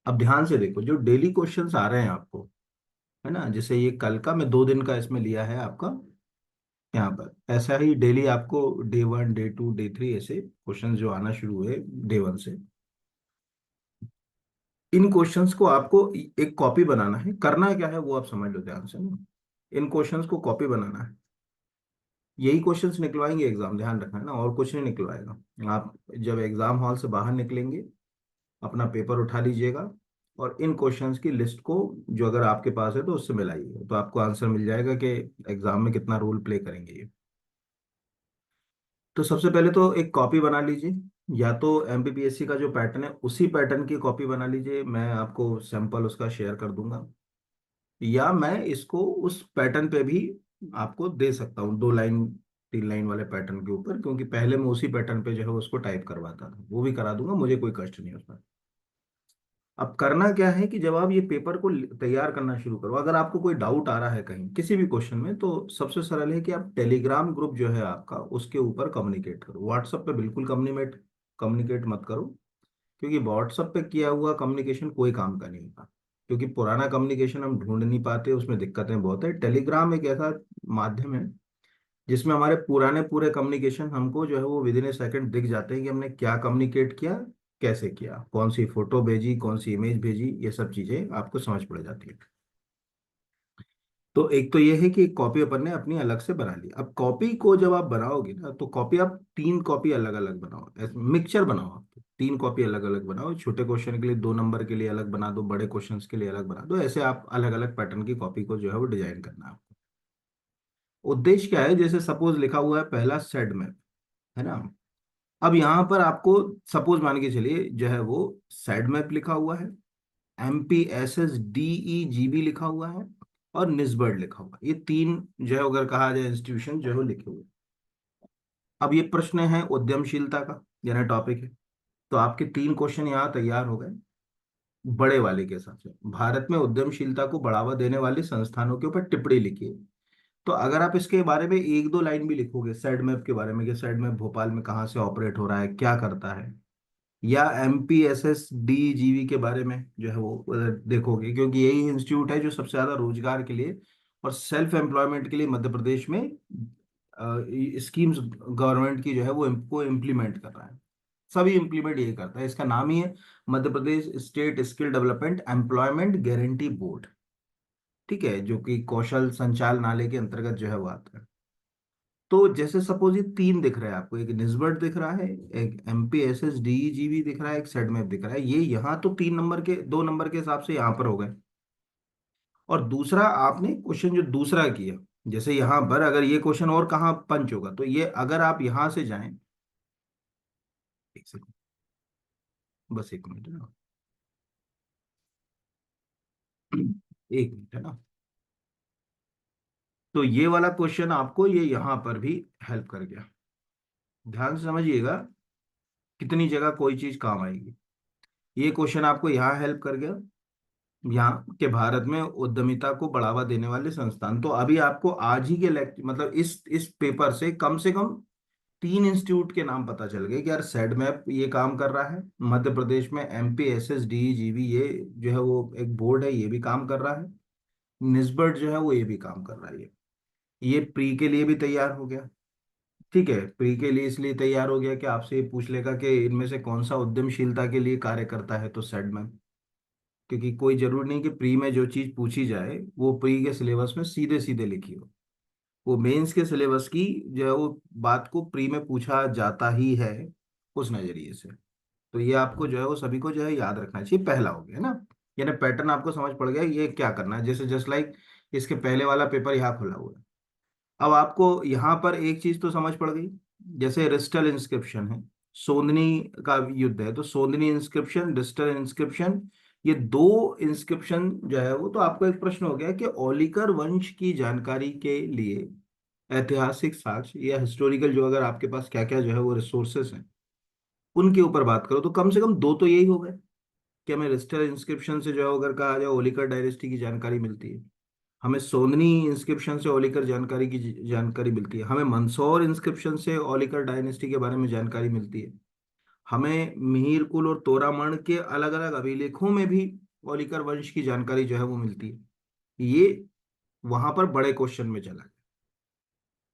अब ध्यान से देखो, जो डेली क्वेश्चंस आ रहे हैं आपको, है ना, जैसे ये कल का मैं 2 दिन का इसमें लिया है आपका, यहाँ पर ऐसा ही डेली आपको डे 1 डे 2 डे 3 ऐसे क्वेश्चंस जो आना शुरू हुए डे 1 से, इन क्वेश्चंस को आपको एक कॉपी बनाना है। करना क्या है वो आप समझ लो ध्यान से ना। इन क्वेश्चंस को कॉपी बनाना है। यही क्वेश्चंस निकलवाएंगे एग्जाम, ध्यान रखना है ना, और कुछ नहीं निकलवाएगा। आप जब एग्जाम हॉल से बाहर निकलेंगे, अपना पेपर उठा लीजिएगा और इन क्वेश्चंस की लिस्ट को, जो अगर आपके पास है तो उससे मिलाइए, तो आपको आंसर मिल जाएगा कि एग्जाम में कितना रोल प्ले करेंगे ये। तो सबसे पहले तो एक कॉपी बना लीजिए, या तो एमपीपीएससी का जो पैटर्न है उसी पैटर्न की कॉपी बना लीजिए, मैं आपको सैंपल उसका शेयर कर दूंगा, या मैं इसको उस पैटर्न पे भी आपको दे सकता हूँ, 2 लाइन 3 लाइन वाले पैटर्न के ऊपर, क्योंकि पहले मैं उसी पैटर्न पे जो है उसको टाइप करवाता था, वो भी करा दूंगा, मुझे कोई कष्ट नहीं उसमें। अब करना क्या है कि जब आप ये पेपर को तैयार करना शुरू करो, अगर आपको कोई डाउट आ रहा है कहीं किसी भी क्वेश्चन में, तो सबसे सरल है कि आप टेलीग्राम ग्रुप जो है आपका उसके ऊपर कम्युनिकेट करो। व्हाट्सएप पे बिल्कुल कम्युनिकेट कम्युनिकेट मत करो, क्योंकि व्हाट्सएप पे किया हुआ कम्युनिकेशन कोई काम का नहीं होगा, क्योंकि पुराना कम्युनिकेशन हम ढूंढ नहीं पाते, उसमें दिक्कतें बहुत है। टेलीग्राम एक ऐसा माध्यम है जिसमें हमारे पुराने पूरे कम्युनिकेशन हमको जो है वो विद इन ए सेकंड दिख जाते हैं कि हमने क्या कम्युनिकेट किया, कैसे किया, कौन सी फोटो भेजी, कौन सी इमेज भेजी, ये सब चीजें आपको समझ पड़ जाती है। तो एक तो ये है कि एक कॉपी अपन ने अपनी अलग से बना ली। अब कॉपी को जब आप बनाओगे ना, तो कॉपी आप 3 कॉपी अलग अलग बनाओ, मिक्सचर बनाओ आप। 3 कॉपी अलग अलग बनाओ, छोटे क्वेश्चन के लिए 2 नंबर के लिए अलग बना दो, बड़े क्वेश्चन के लिए अलग बना दो, ऐसे आप अलग अलग पैटर्न की कॉपी को जो है वो डिजाइन करना है आपको। उद्देश्य क्या है, जैसे सपोज लिखा हुआ है पहला सेड मैप, है ना। अब यहाँ पर आपको सपोज मान के चलिए जो है वो सेड मैप लिखा हुआ है, MPSSDEGB लिखा हुआ है, और निस्बर्ड लिखा हुआ है, ये 3 जो है अगर कहा जाए इंस्टीट्यूशन जो है वो लिखे हुए हैं। अब ये प्रश्न है उद्यमशीलता का, यानी टॉपिक है। तो आपके 3 क्वेश्चन यहाँ तैयार हो गए। बड़े वाले के हिसाब से, भारत में उद्यमशीलता को बढ़ावा देने वाले संस्थानों के ऊपर टिप्पणी लिखिए। तो अगर आप इसके बारे में 1 2 लाइन भी लिखोगे सेड मैप के बारे में, कि सेड मैप भोपाल में कहाँ से ऑपरेट हो रहा है, क्या करता है, या MPSSDGB के बारे में जो है वो देखोगे, क्योंकि यही इंस्टीट्यूट है जो सबसे ज्यादा रोजगार के लिए और सेल्फ एम्प्लॉयमेंट के लिए मध्य प्रदेश में स्कीम्स गवर्नमेंट की जो है वो को इम्प्लीमेंट कर रहा है। सभी इम्प्लीमेंट यही करता है, इसका नाम ही है Madhya Pradesh state skill development employment guarantee board. ठीक है, जो कि कौशल संचालनालय के अंतर्गत जो है वो आता है। तो जैसे सपोज ये 3 दिख रहा है आपको, एक निस्बत दिख रहा है, एक MPSSDEGB दिख रहा है, एक सेड मैप दिख रहा है, ये यहाँ तो 3 नंबर के 2 नंबर के हिसाब से यहाँ पर हो गए। और दूसरा आपने क्वेश्चन जो दूसरा किया, जैसे यहाँ पर अगर ये क्वेश्चन और कहाँ पंच होगा, तो ये अगर आप यहाँ से जाएं, एक सेकंड, बस 1 मिनट है ना, 1 मिनट है ना। तो ये वाला क्वेश्चन आपको ये यहाँ पर भी हेल्प कर गया। ध्यान से समझिएगा कितनी जगह कोई चीज काम आएगी। ये क्वेश्चन आपको यहाँ हेल्प कर गया, यहाँ के भारत में उद्यमिता को बढ़ावा देने वाले संस्थान। तो अभी आपको आज ही के लेक्चर मतलब इस पेपर से कम 3 इंस्टीट्यूट के नाम पता चल गए कि यार सेड मैप ये काम कर रहा है मध्य प्रदेश में, MPSSDEGB ये जो है वो एक बोर्ड है, ये भी काम कर रहा है, निस्बर्ट जो है वो ये भी काम कर रहा है। ये प्री के लिए भी तैयार हो गया। ठीक है, प्री के लिए इसलिए तैयार हो गया कि आपसे ये पूछ लेगा कि इनमें से कौन सा उद्यमशीलता के लिए कार्य करता है, तो सेड मैप। क्योंकि कोई जरूरी नहीं कि प्री में जो चीज पूछी जाए वो प्री के सिलेबस में सीधे सीधे लिखी हो, वो मेंस के सिलेबस की जो है वो बात को प्री में पूछा जाता ही है उस नजरिए से। तो ये आपको जो है वो सभी को जो है याद रखना चाहिए। पहला हो गया ना, यानी पैटर्न आपको समझ पड़ गया ये क्या करना है। जैसे जस्ट लाइक इसके पहले वाला पेपर यहाँ खुला हुआ है। अब आपको यहाँ पर एक चीज तो समझ पड़ गई, जैसे रिस्टल इंस्क्रिप्शन है, सोंदनी का युद्ध है, तो सोंदनी इंस्क्रिप्शन, रिस्टल इंस्क्रिप्शन, ये 2 इंस्क्रिप्शन जो है वो, तो आपको एक प्रश्न हो गया कि ओलिकर वंश की जानकारी के लिए ऐतिहासिक साक्ष्य या हिस्टोरिकल जो अगर आपके पास क्या क्या जो है वो रिसोर्सेस हैं उनके ऊपर बात करो, तो कम से कम 2 तो यही हो गए कि हमें रिस्टल इंस्क्रिप्शन से जो है अगर कहा जाए ओलिकर डायनेस्टी की जानकारी मिलती है, हमें सोंदनी इंस्क्रिप्शन से ओलिकर जानकारी की जानकारी मिलती है, हमें मंदसौर इंस्क्रिप्शन से ओलिकर डायनेस्टी के बारे में जानकारी मिलती है, हमें मिहिर कुल और तोरामण के अलग अलग अभिलेखों में भी होलिकर वंश की जानकारी जो है वो मिलती है। ये वहां पर बड़े क्वेश्चन में चला गया।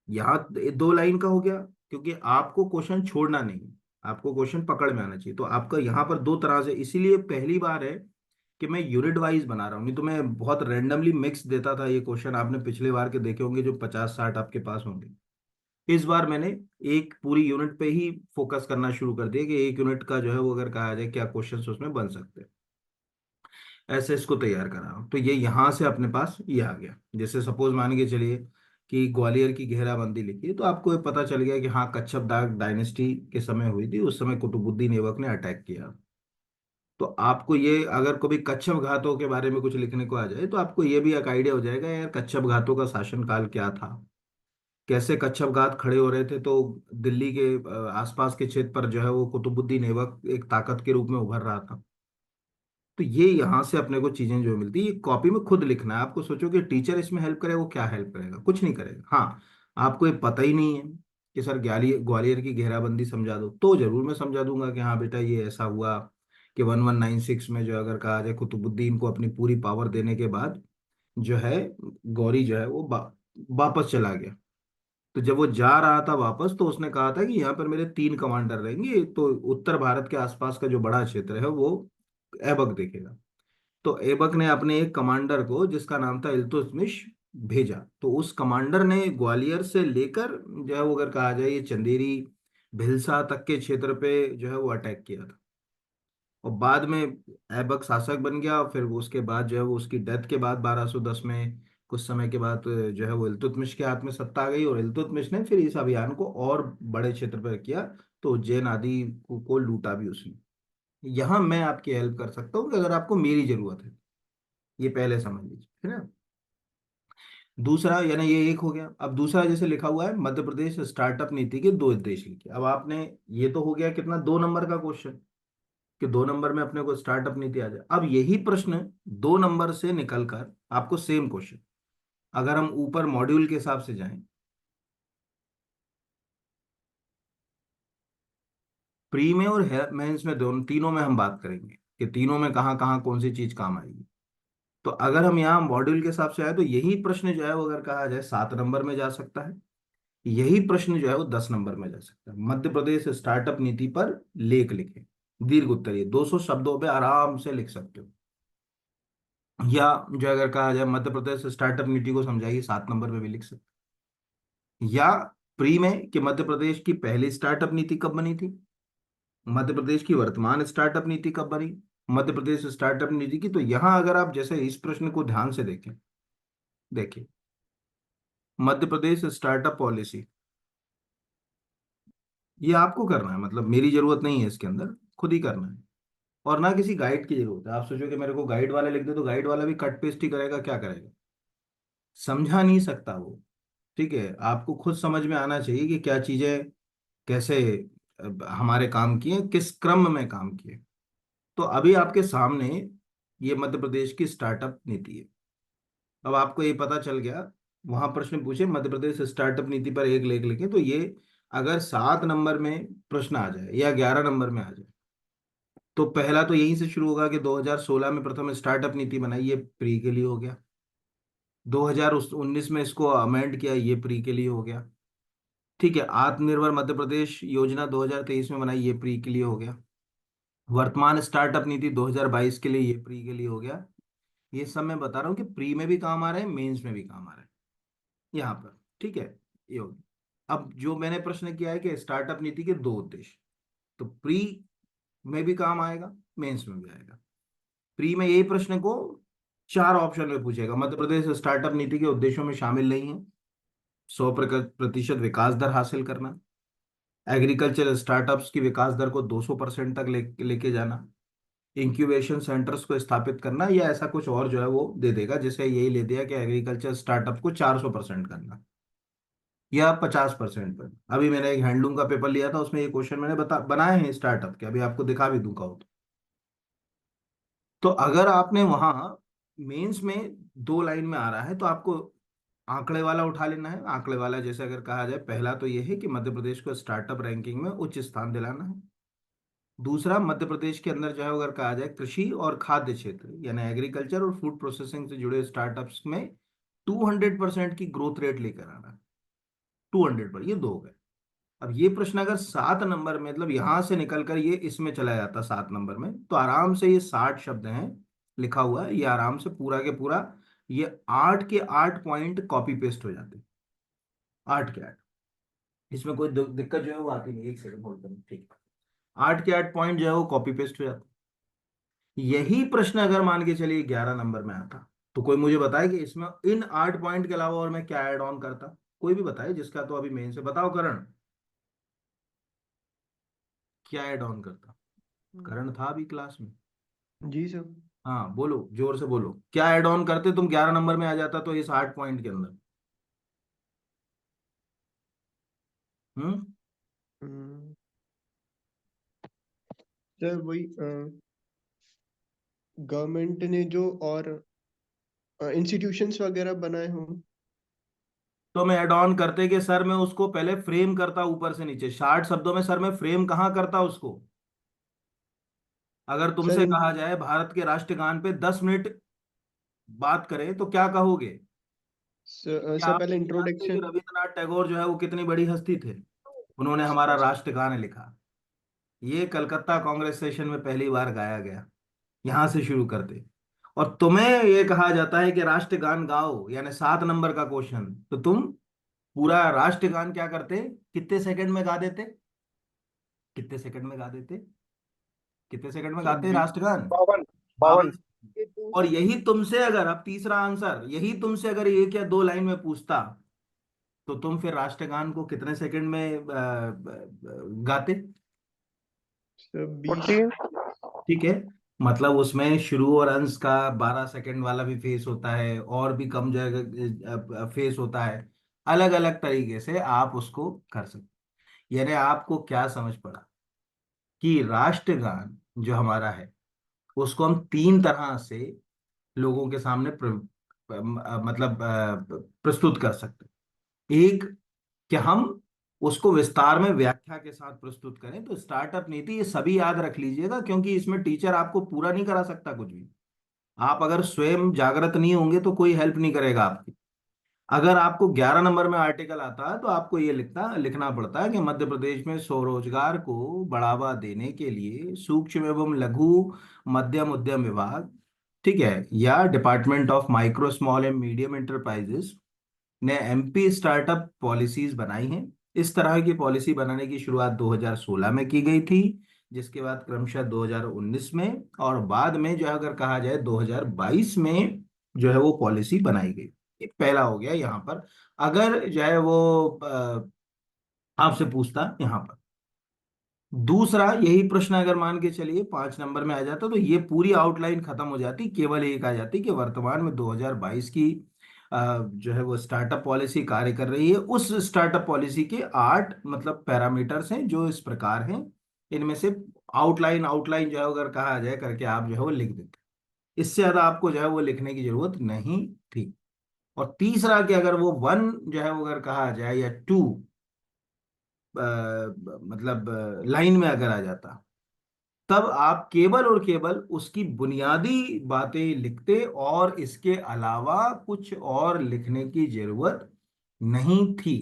यहाँ दो लाइन का हो गया, क्योंकि आपको क्वेश्चन छोड़ना नहीं है, आपको क्वेश्चन पकड़ में आना चाहिए। तो आपका यहाँ पर दो तरह से, इसीलिए पहली बार है कि मैं यूनिट वाइज बना रहा हूँ, नहीं तो मैं बहुत रैंडमली मिक्स देता था ये क्वेश्चन। आपने पिछले बार के देखे होंगे जो 50-60 आपके पास होंगे। इस बार मैंने एक पूरी यूनिट पे ही फोकस करना शुरू कर दिया कि एक यूनिट का जो है वो अगर कहा जाए क्या क्वेश्चंस उसमें बन सकते हैं, ऐसे इसको तैयार करा हूं। तो ये यहाँ से अपने पास ये आ गया। जैसे सपोज मान के चलिए कि ग्वालियर की घेराबंदी लिखी है, तो आपको ये पता चल गया कि हाँ कच्छप डायनेस्टी के समय हुई थी, उस समय कुतुबुद्दीन ऐबक ने अटैक किया। तो आपको ये अगर कभी कच्छप घातों के बारे में कुछ लिखने को आ जाए तो आपको ये भी एक आइडिया हो जाएगा यार कच्छप घातों का शासनकाल क्या था, कैसे कच्छप घात खड़े हो रहे थे। तो दिल्ली के आसपास के क्षेत्र पर जो है वो कुतुबुद्दीन ऐबक एक ताकत के रूप में उभर रहा था। तो ये यहाँ से अपने को चीजें जो मिलती है, ये कॉपी में खुद लिखना है। आपको सोचो कि टीचर इसमें हेल्प करे, वो क्या हेल्प करेगा, कुछ नहीं करेगा। हाँ, आपको ये पता ही नहीं है कि सर ग्वालियर ग्वालियर की घेराबंदी समझा दो, तो जरूर मैं समझा दूंगा कि हाँ बेटा ये ऐसा हुआ कि 1196 में जो अगर कहा जाए कुतुबुद्दीन को अपनी पूरी पावर देने के बाद जो है गौरी जो है वो वापस चला गया। तो जब वो जा रहा था वापस, तो उसने कहा था कि यहाँ पर मेरे 3 कमांडर रहेंगे, तो उत्तर भारत के आसपास का जो बड़ा क्षेत्र है वो ऐबक देखेगा। तो ऐबक ने अपने एक कमांडर को जिसका नाम था इल्तुतमिश भेजा। तो उस कमांडर ने ग्वालियर से लेकर जो है वो अगर कहा जाए ये चंदेरी भिलसा तक के क्षेत्र पे जो है वो अटैक किया था। और बाद में ऐबक शासक बन गया, और फिर उसके बाद जो है वो उसकी डेथ के बाद 1210 में कुछ समय के बाद जो है वो इल्तुतमिश के हाथ में सत्ता आ गई, और इल्तुतमिश ने फिर इस अभियान को और बड़े क्षेत्र पर किया। तो उज्जैन आदि को लूटा भी उसने। यहाँ मैं आपकी हेल्प कर सकता हूँ कि अगर आपको मेरी जरूरत है, ये पहले समझ लीजिए, है ना। दूसरा यानी ये एक हो गया। अब दूसरा जैसे लिखा हुआ है मध्य प्रदेश स्टार्टअप नीति के 2 उद्देश्य लिखे। अब आपने, ये तो हो गया कितना, 2 नंबर का क्वेश्चन, कि 2 नंबर में अपने को स्टार्टअप नीति आ जाए। अब यही प्रश्न 2 नंबर से निकलकर आपको सेम क्वेश्चन, अगर हम ऊपर मॉड्यूल के हिसाब से जाएं, प्री में और मेंस में, दोनों तीनों में हम बात करेंगे कि तीनों में कहाँ कहाँ कौन सी चीज काम आएगी। तो अगर हम यहाँ मॉड्यूल के हिसाब से आए तो यही प्रश्न जो है वो अगर कहा जाए 7 नंबर में जा सकता है, यही प्रश्न जो है वो 10 नंबर में जा सकता है। मध्य प्रदेश स्टार्टअप नीति पर लेख लिखें, दीर्घ उत्तरीय 200 शब्दों पे आराम से लिख सकते हो। या जो अगर कहा जाए मध्य प्रदेश स्टार्टअप नीति को समझाइए, 7 नंबर में भी लिख सकते हो। या प्री में कि मध्य प्रदेश की पहली स्टार्टअप नीति कब बनी थी, मध्य प्रदेश की वर्तमान स्टार्टअप नीति कब बनी, मध्य प्रदेश स्टार्टअप नीति की। तो यहां अगर आप जैसे इस प्रश्न को ध्यान से देखें, देखिए मध्य प्रदेश स्टार्टअप पॉलिसी, ये आपको करना है, मतलब मेरी जरूरत नहीं है इसके अंदर, खुद ही करना है। और ना किसी गाइड की जरूरत है। आप सोचो कि मेरे को गाइड वाला लिख दे, तो गाइड वाला भी कट पेस्ट ही करेगा, क्या करेगा, समझा नहीं सकता वो। ठीक है, आपको खुद समझ में आना चाहिए कि क्या चीजें कैसे हमारे काम किए, किस क्रम में काम किए। तो अभी आपके सामने ये मध्य प्रदेश की स्टार्टअप नीति है। अब आपको ये पता चल गया, वहां प्रश्न पूछे मध्य प्रदेश स्टार्टअप नीति पर एक लेख लिखे, तो ये अगर 7 नंबर में प्रश्न आ जाए या 11 नंबर में आ जाए, तो पहला तो यहीं से शुरू होगा कि 2016 में प्रथम स्टार्टअप नीति बनाई, ये प्री के लिए हो गया। 2019 में इसको अमेंड किया, ये प्री के लिए हो गया। ठीक है, आत्मनिर्भर मध्य प्रदेश योजना 2023 में बनाई, ये प्री के लिए हो गया। वर्तमान स्टार्टअप नीति 2022 के लिए, ये प्री के लिए हो गया। ये सब मैं बता रहा हूँ कि प्री में भी काम आ रहे हैं, मेंस में भी काम आ रहे हैं यहाँ पर। ठीक है, ये हो गया। अब जो मैंने प्रश्न किया है कि स्टार्टअप नीति के 2 उद्देश्य, तो प्री में भी काम आएगा, मेंस में भी आएगा। प्री में यही प्रश्न को 4 ऑप्शन में पूछेगा। मध्य प्रदेश स्टार्टअप नीति के उद्देश्यों में शामिल नहीं है 100% विकास दर हासिल करना, एग्रीकल्चर स्टार्टअप्स की विकास दर को 200% तक लेके जाना, इंक्यूबेशन सेंटर्स को स्थापित करना, या ऐसा कुछ और जो है वो दे देगा, जैसे यही ले दिया कि एग्रीकल्चर स्टार्टअप को 400% करना या 50% पर। अभी मैंने एक हैंडलूम का पेपर लिया था, उसमें ये क्वेश्चन मैंने बनाए हैं स्टार्टअप के, अभी आपको दिखा भी दूंगा हो तो अगर आपने वहां मेंस में 2 लाइन में आ रहा है, तो आपको आंकड़े वाला उठा लेना है। आंकड़े वाला जैसे अगर कहा जाए, पहला तो ये है कि मध्य प्रदेश को स्टार्टअप रैंकिंग में उच्च स्थान दिलाना है। दूसरा, मध्य प्रदेश के अंदर जो है अगर कहा जाए कृषि और खाद्य क्षेत्र यानी एग्रीकल्चर और फूड प्रोसेसिंग से जुड़े स्टार्टअप्स में 200% की ग्रोथ रेट लेकर आना। 200 पर, ये दो हो गए। अब ये प्रश्न अगर 7 नंबर में, मतलब यहां से निकलकर ये इसमें चला जाता 7 नंबर में, तो आराम से ये 60 शब्द हैं लिखा हुआ है, ये आराम से पूरा के पूरा ये 8 के 8 पॉइंट कॉपी पेस्ट हो जाते। 8 के 8, इसमें कोई दिक्कत जो है वो आती नहीं। एक सेकंड होल्ड करें, ठीक है। 8 के 8 पॉइंट जो है वो कॉपी पेस्ट हो जाते। यही प्रश्न अगर मान के चलिए 11 नंबर में आता, तो कोई मुझे बताए कि इसमें इन 8 पॉइंट के अलावा और मैं क्या ऐड ऑन करता। कोई भी बताए जिसका तो अभी मेन से बताओ। करण, क्या ऐड ऑन करता? करण था अभी क्लास में। जी सर। हाँ बोलो, जोर से बोलो, क्या ऐड ऑन करते तुम? 11 नंबर में आ जाता तो इस 8 पॉइंट के अंदर। हम्म। हम्म, सर वही गवर्नमेंट ने जो और इंस्टीट्यूशंस वगैरह बनाए हों। तो मैं ऐड ऑन करते कि सर मैं उसको पहले फ्रेम करता ऊपर से नीचे 60 शब्दों में। सर मैं फ्रेम कहाँ करता उसको? अगर सर तुमसे कहा जाए भारत के राष्ट्रगान पे 10 मिनट बात करें तो क्या कहोगे? क्या सर आप पहले नहीं जानते कि इंट्रोडक्शन। रविंद्रनाथ टैगोर जो है वो कितनी बड़ी हस्ती थे? उन्होंने हमारा राष्ट्रगान लिखा। ये कलकत्ता कांग्रेस सेशन में पहली बार गाया गया। यहां से शुरू करते। और तुम्हें ये कहा जाता है कि राष्ट्रगान गाओ, यानी 7 नंबर का क्वेश्चन, तो तुम पूरा राष्ट्रगान क्या करते? कितने सेकंड में गा देते? कितने सेकंड में गा देते? कितने सेकंड में सर गाते हैं राष्ट्रगान? 52 52 52। सेकंड। और यही तुमसे अगर, अब तीसरा आंसर, यही तुमसे अगर एक या दो लाइन में पूछता, तो तुम फिर राष्ट्रगान को कितने सेकंड में गाते? सर 20। 14। ठीक है। मतलब उसमें शुरू और अंश का 12 सेकंड वाला भी फेस होता है, और भी कम जगह फेस होता है। अलग अलग तरीके से आप उसको कर सकते। यानी आपको क्या समझ पड़ा कि राष्ट्रगान जो हमारा है उसको हम 3 तरह से लोगों के सामने मतलब प्रस्तुत कर सकते हैं। एक, कि हम उसको विस्तार में व्याख्या के साथ प्रस्तुत करें। तो स्टार्टअप नीति ये सभी याद रख लीजिएगा, क्योंकि इसमें टीचर आपको पूरा नहीं करा सकता कुछ भी। आप अगर स्वयं जागृत नहीं होंगे तो कोई हेल्प नहीं करेगा आपकी। अगर आपको 11 नंबर में आर्टिकल आता है तो आपको ये लिखना पड़ता है कि मध्य प्रदेश में स्वरोजगार को बढ़ावा देने के लिए सूक्ष्म एवं लघु मध्यम उद्यम विभाग, ठीक है, या department of micro small and medium enterprises ने एमपी स्टार्टअप पॉलिसीज बनाई हैं। इस तरह की पॉलिसी बनाने की शुरुआत 2016 में की गई थी, जिसके बाद क्रमशः 2019 में, और बाद में जो है अगर कहा जाए 2022 में जो है वो पॉलिसी बनाई गई। ये पहला हो गया यहाँ पर। अगर जो है वो आपसे पूछता यहाँ पर। दूसरा, यही प्रश्न अगर मान के चलिए 5 नंबर में आ जाता तो ये पूरी आउटलाइन खत्म हो जाती, केवल एक आ जाती कि वर्तमान में 2022 की जो है वो स्टार्टअप पॉलिसी कार्य कर रही है। उस स्टार्टअप पॉलिसी के 8 मतलब पैरामीटर्स हैं जो इस प्रकार हैं। इनमें से आउटलाइन आउटलाइन जो है अगर कहा जाए करके आप जो है वो लिख देते। इससे ज्यादा आपको जो है वो लिखने की जरूरत नहीं थी। और तीसरा कि अगर वो 1 जो है वो अगर कहा जाए या 2 मतलब लाइन में अगर आ जाता, तब आप केवल और केवल उसकी बुनियादी बातें लिखते और इसके अलावा कुछ और लिखने की जरूरत नहीं थी।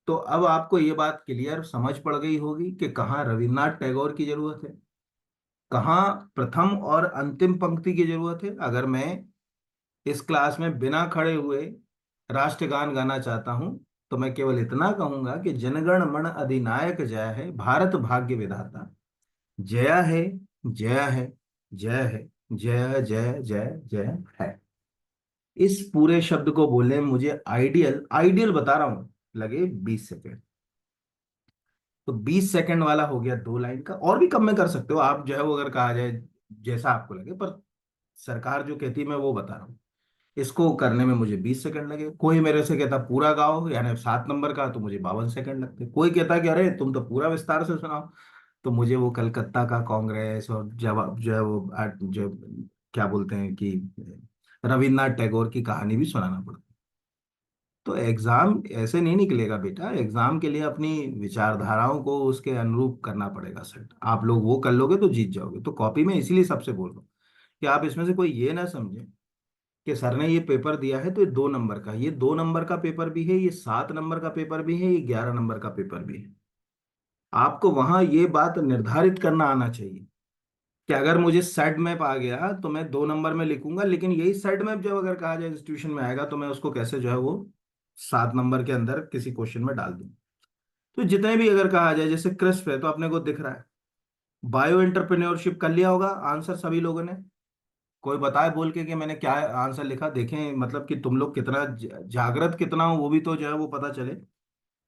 तो अब आपको ये बात क्लियर समझ पड़ गई होगी कि कहाँ रविन्द्रनाथ टैगोर की जरूरत है, कहाँ प्रथम और अंतिम पंक्ति की जरूरत है। अगर मैं इस क्लास में बिना खड़े हुए राष्ट्रगान गाना चाहता हूं, तो मैं केवल इतना कहूंगा कि जनगण मन अधिनायक जय है, भारत भाग्य विधाता जया है, जया है, जय है, जय जय जय जय है। इस पूरे शब्द को बोलने में मुझे आइडियल आइडियल बता रहा हूं लगे 20 सेकेंड। तो 20 सेकेंड वाला हो गया 2 लाइन का। और भी कम में कर सकते हो आप जो है वो अगर कहा जाए, जैसा आपको लगे। पर सरकार जो कहती है मैं वो बता रहा हूँ। इसको करने में मुझे 20 सेकंड लगे। कोई मेरे से कहता पूरा गाओ यानी 7 नंबर का, तो मुझे 52 सेकंड लगते। कोई कहता कि अरे तुम तो पूरा विस्तार से सुनाओ, तो मुझे वो कलकत्ता का कांग्रेस और जवाब जो है वो जो क्या बोलते हैं कि रविन्द्रनाथ टैगोर की कहानी भी सुनाना पड़ता। तो एग्जाम ऐसे नहीं निकलेगा बेटा, एग्जाम के लिए अपनी विचारधाराओं को उसके अनुरूप करना पड़ेगा सेट। आप लोग वो कर लोगे तो जीत जाओगे। तो कॉपी में इसीलिए सबसे बोल रहा हूँ कि आप इसमें से कोई ये ना समझे कि सर ने ये पेपर दिया है तो ये 2 नंबर का, ये 2 नंबर का पेपर भी है, ये 7 नंबर का पेपर भी है, ये 11 नंबर का पेपर भी है। आपको वहां ये बात निर्धारित करना आना चाहिए कि अगर मुझे सेट मैप आ गया तो मैं 2 नंबर में लिखूंगा, लेकिन यही सेट मैप जब अगर कहा जाए इंस्टीट्यूशन में आएगा तो मैं उसको कैसे जो है वो 7 नंबर के अंदर किसी क्वेश्चन में डाल दूं। तो जितने भी अगर कहा जाए, जैसे क्रिस्प है तो अपने को दिख रहा है, बायो एंटरप्रेन्योरशिप कर लिया होगा आंसर सभी लोगों ने। कोई बताए बोल के कि मैंने क्या आंसर लिखा, देखें मतलब कि तुम लोग कितना जागृत कितना हो वो भी तो जो है वो पता चले।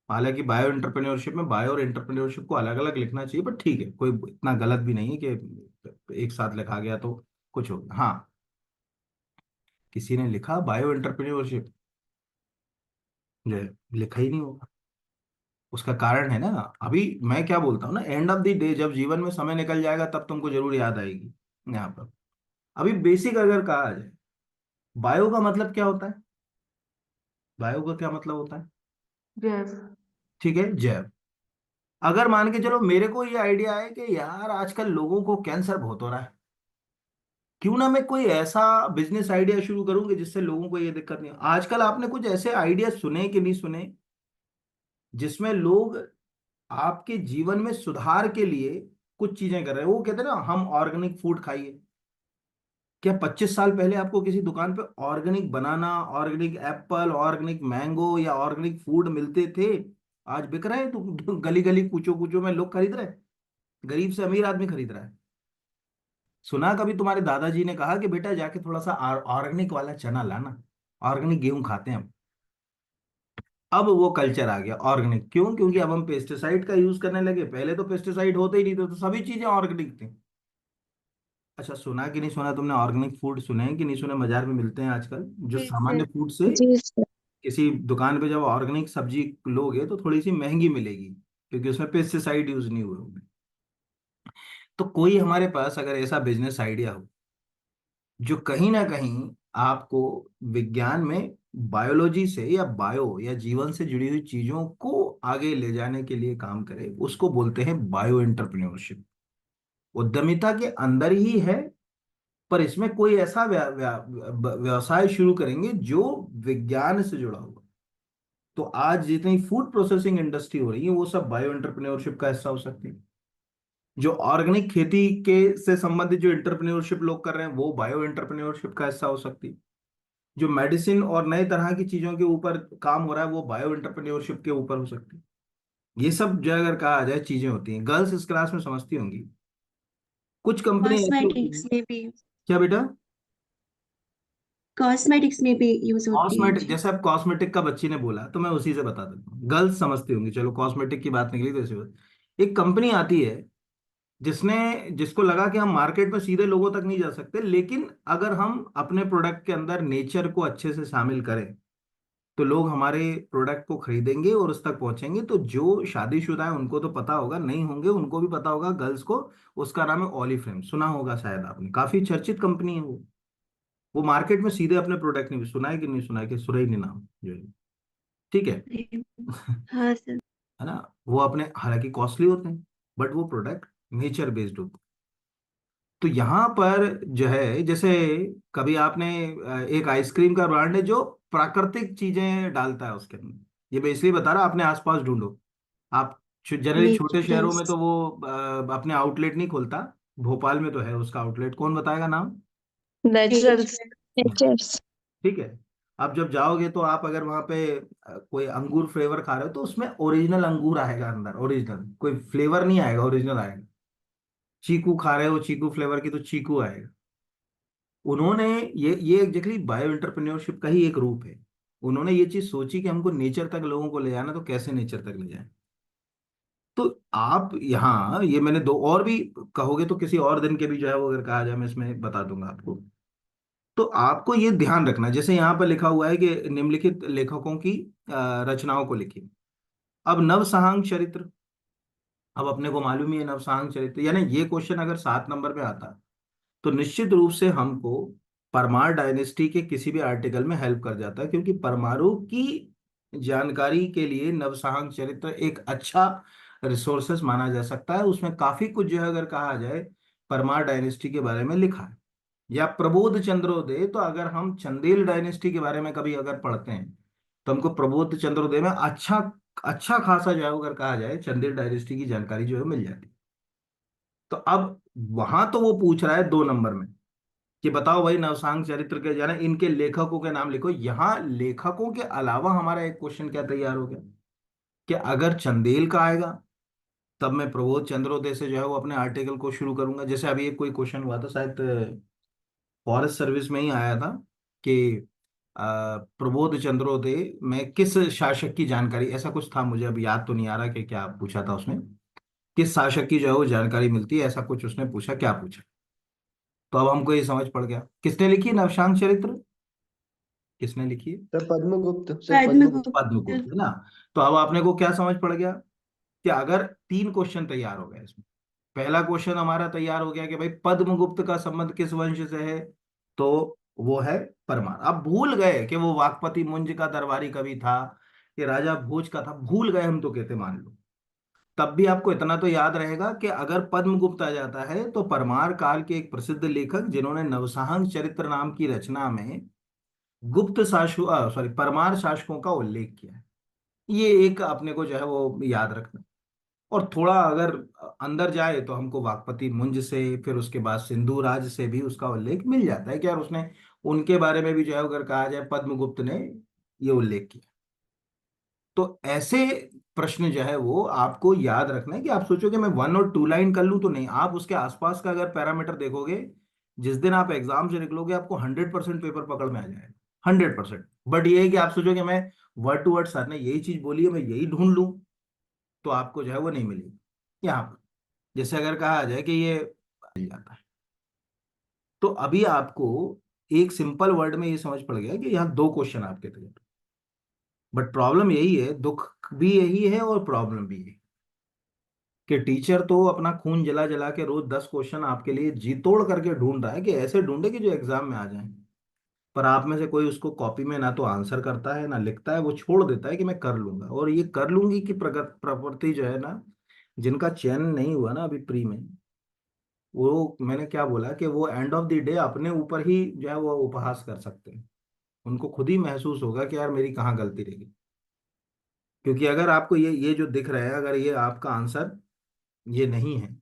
हालांकि बायो एंटरप्रेन्योरशिप में बायो और एंटरप्रेन्योरशिप को अलग अलग लिखना चाहिए, पर ठीक है, कोई इतना गलत भी नहीं है कि एक साथ लिखा गया तो कुछ हो गया। हाँ, किसी ने लिखा बायो एंटरप्रेन्योरशिप, जो है, लिखा ही नहीं होगा। उसका कारण है ना, अभी मैं क्या बोलता हूँ ना, एंड ऑफ द डे जब जीवन में समय निकल जाएगा तब तुमको जरूर याद आएगी यहाँ पर। अभी बेसिक अगर कहा जाए, बायो का मतलब क्या होता है, बायो का क्या मतलब होता है? जैव। ठीक है, जैव। अगर मान के चलो मेरे को ये आइडिया है कि यार आजकल लोगों को कैंसर बहुत हो रहा है, क्यों ना मैं कोई ऐसा बिजनेस आइडिया शुरू करूंगी जिससे लोगों को ये दिक्कत नहीं हो। आजकल आपने कुछ ऐसे आइडिया सुने कि नहीं सुने, जिसमें लोग आपके जीवन में सुधार के लिए कुछ चीजें कर रहे हैं। वो कहते हैं ना, हम ऑर्गेनिक फूड खाइए। क्या 25 साल पहले आपको किसी दुकान पे ऑर्गेनिक बनाना, ऑर्गेनिक एप्पल, ऑर्गेनिक मैंगो या ऑर्गेनिक फूड मिलते थे? आज बिक रहे हैं तो गली गली कूचो कूचो में लोग खरीद रहे हैं, गरीब से अमीर आदमी खरीद रहा है। सुना कभी तुम्हारे दादाजी ने कहा कि बेटा जाके थोड़ा सा ऑर्गेनिक वाला चना लाना, ऑर्गेनिक गेहूं खाते हैं हम? अब वो कल्चर आ गया ऑर्गेनिक, क्यों? क्योंकि अब हम पेस्टिसाइड का यूज करने लगे, पहले तो पेस्टिसाइड होते ही नहीं थे तो सभी चीजें ऑर्गेनिक थी। अच्छा, सुना कि नहीं सुना तुमने, ऑर्गेनिक फूड सुने हैं कि नहीं सुने, बाजार में मिलते हैं आजकल जो जी सामान्य सर। फूड से। जी सर। किसी दुकान पे जब ऑर्गेनिक सब्जी लोगे तो थोड़ी सी महंगी मिलेगी, क्योंकि उसमें पेस्टिसाइड यूज नहीं हुए होंगे। तो कोई हमारे पास अगर ऐसा बिजनेस आइडिया हो जो कहीं ना कहीं आपको विज्ञान में बायोलॉजी से या बायो या जीवन से जुड़ी हुई चीजों को आगे ले जाने के लिए काम करे, उसको बोलते हैं बायो एंटरप्रेन्योरशिप। उद्यमिता के अंदर ही है, पर इसमें कोई ऐसा व्यवसाय शुरू करेंगे जो विज्ञान से जुड़ा हुआ। तो आज जितनी फूड प्रोसेसिंग इंडस्ट्री हो रही है वो सब बायो एंटरप्रेन्योरशिप का हिस्सा हो सकती है। जो ऑर्गेनिक खेती के से संबंधित जो एंटरप्रेन्योरशिप लोग कर रहे हैं वो बायो एंटरप्रेन्योरशिप का हिस्सा हो सकती है। जो मेडिसिन और नए तरह की चीजों के ऊपर काम हो रहा है वो बायो एंटरप्रेन्योरशिप के ऊपर हो सकती है। ये सब जो अगर कहा जाए चीजें होती हैं, गर्ल्स इस क्लास में समझती होंगी। कुछ कंपनी ऐसी होती है। कॉस्मेटिक्स में भी, क्या बेटा? कॉस्मेटिक्स में भी यूज होती है कॉस्मेटिक, जी। जैसे अब कॉस्मेटिक का बच्ची ने बोला तो मैं उसी से बता देता हूँ, गर्ल्स समझती होंगी, चलो कॉस्मेटिक की बात निकली तो इसी बात। एक कंपनी आती है जिसने जिसको लगा कि हम मार्केट में सीधे लोगों तक नहीं जा सकते, लेकिन अगर हम अपने प्रोडक्ट के अंदर नेचर को अच्छे से शामिल करें तो लोग हमारे प्रोडक्ट को खरीदेंगे और उस तक पहुंचेंगे। तो जो शादीशुदा है उनको तो पता होगा, नहीं होंगे उनको भी पता होगा, गर्ल्स को। उसका नाम है ओलिफ्लेम, सुना होगा शायद आपने, काफी चर्चित कंपनी है वो मार्केट में सीधे अपने प्रोडक्ट नहीं, सुना है कि नहीं सुना है, कि सुरा ही नहीं नाम जो है। ठीक है। अरे, हाँ सर। है ना? वो अपने हालांकि कॉस्टली होते हैं, बट वो प्रोडक्ट नेचर बेस्ड होते हैं। तो यहाँ पर जो है, जैसे कभी आपने एक आइसक्रीम का ब्रांड है जो प्राकृतिक चीजें डालता है उसके अंदर, ये मैं इसलिए बता रहा, अपने आसपास ढूंढो। आप जनरली छोटे शहरों में नेचुरल्स। तो वो अपने आउटलेट नहीं खोलता। भोपाल में तो है उसका आउटलेट, कौन बताएगा नाम? नेचुरल्स। नेचुरल। नेचर्स। ठीक है। आप जब जाओगे तो आप अगर वहां पे कोई अंगूर फ्लेवर खा रहे हो तो उसमें ओरिजिनल अंगूर आएगा अंदर, ओरिजिनल, कोई फ्लेवर नहीं आएगा, ओरिजिनल आएगा। चीकू खा रहे हो चीकू फ्लेवर की तो चीकू आएगा। उन्होंने ये एग्जैक्टली बायो एंटरप्रेन्योरशिप का ही एक रूप है। उन्होंने ये चीज सोची कि हमको नेचर तक लोगों को ले जाना, तो कैसे नेचर तक ले जाए। तो आप यहाँ ये मैंने दो और भी, कहोगे तो किसी और दिन के भी जो है वो अगर कहा जाए मैं इसमें बता दूंगा आपको। तो आपको ये ध्यान रखना, जैसे यहाँ पर लिखा हुआ है कि निम्नलिखित लेखकों की रचनाओं को लिखिए। अब नवसांग चरित्र, अब अपने को मालूम ही है नवसांग चरित्र, यानी ये क्वेश्चन अगर 7 नंबर पे आता तो निश्चित रूप से हमको परमार डायनेस्टी के किसी भी आर्टिकल में हेल्प कर जाता है, क्योंकि परमाणु की जानकारी के लिए नवसांग चरित्र एक अच्छा रिसोर्सेस माना जा सकता है। उसमें काफी कुछ जो है अगर कहा जाए परमार डायनेस्टी के बारे में लिखा है। या प्रबोध चंद्रोदय, तो अगर हम चंदेल डायनेस्टी के बारे में कभी अगर पढ़ते हैं तो हमको प्रबोध चंद्रोदय में अच्छा अच्छा खासा जो है अगर कहा जाए चंदेल डायनेस्टी की जानकारी जो है मिल जाती है। तो अब वहां तो वो पूछ रहा है 2 नंबर में कि बताओ भाई नवसांग चरित्र के जाना इनके लेखकों के नाम लिखो। यहाँ लेखकों के अलावा हमारा एक क्वेश्चन क्या तैयार हो गया कि अगर चंदेल का आएगा तब मैं प्रबोध चंद्रोदय से जो है वो अपने आर्टिकल को शुरू करूंगा। जैसे अभी एक कोई क्वेश्चन हुआ था शायद फॉरेस्ट सर्विस में ही आया था कि प्रबोध चंद्रोदय में किस शासक की जानकारी, ऐसा कुछ था, मुझे अब याद तो नहीं आ रहा कि क्या पूछा था उसने, किस शासक की जो है वो जानकारी मिलती है, ऐसा कुछ उसने पूछा, क्या पूछा। तो अब हमको ये समझ पड़ गया किसने लिखी है नवशांग चरित्र, किसने लिखी है? Sir Padmagupta, sir Padmagupta. पद्मगुप्त। पद्मगुप्त, है ना। तो अब आपने को क्या समझ पड़ गया कि अगर 3 क्वेश्चन तैयार हो गए इसमें, पहला क्वेश्चन हमारा तैयार हो गया कि भाई पद्मगुप्त का संबंध किस वंश से है, तो वो है परमार। अब भूल गए कि वो वाकपति मुंज का दरबारी कवि था, कि राजा भोज का था, भूल गए हम तो कहते मान लो, तब भी आपको इतना तो याद रहेगा कि अगर पद्मगुप्त आ जाता है तो परमार काल के एक प्रसिद्ध लेखक जिन्होंने नवसाहंग चरित्र नाम की रचना में गुप्त शासकों सॉरी परमार शासकों का उल्लेख किया है। ये एक अपने को जो है वो याद रखना। और थोड़ा अगर अंदर जाए तो हमको वाकपति मुंज से, फिर उसके बाद सिंधु राज से भी उसका उल्लेख मिल जाता है कि यार उसने, उनके बारे में भी जो है अगर कहा जाए पद्मगुप्त ने ये उल्लेख किया। तो ऐसे प्रश्न जो है वो आपको याद रखना है कि आप सोचो कि मैं 1 और 2 लाइन कर लूं, तो नहीं, आप उसके आसपास का अगर पैरामीटर देखोगे, जिस दिन आप एग्जाम से निकलोगे आपको 100% पेपर पकड़ में आ जाएगा, 100%। बट ये है कि आप सोचो कि मैं वर्ड टू वर्ड सर ने यही चीज बोली है मैं यही ढूंढ लूं, तो आपको जो है वो नहीं मिलेगी यहाँ पर। जैसे अगर कहा जाए कि ये मिल जाता है, तो अभी आपको एक सिंपल वर्ड में ये समझ पड़ गया कि यहाँ 2 क्वेश्चन आपके थे। बट प्रॉब्लम यही है, दुख भी यही है और प्रॉब्लम भी यही, कि टीचर तो अपना खून जला जला के रोज 10 क्वेश्चन आपके लिए जी तोड़ करके ढूंढ रहा है कि ऐसे ढूंढे कि जो एग्जाम में आ जाए। पर आप में से कोई उसको कॉपी में ना तो आंसर करता है ना लिखता है, वो छोड़ देता है कि मैं कर लूंगा। और ये कर लूंगी की प्रगत प्रवृत्ति जो है ना, जिनका चयन नहीं हुआ ना अभी प्री में, वो मैंने क्या बोला कि वो एंड ऑफ द डे अपने ऊपर ही जो है वो उपहास कर सकते हैं। उनको खुद ही महसूस होगा कि यार मेरी कहाँ गलती रही। क्योंकि अगर आपको ये जो दिख रहा है, अगर ये आपका आंसर ये नहीं है,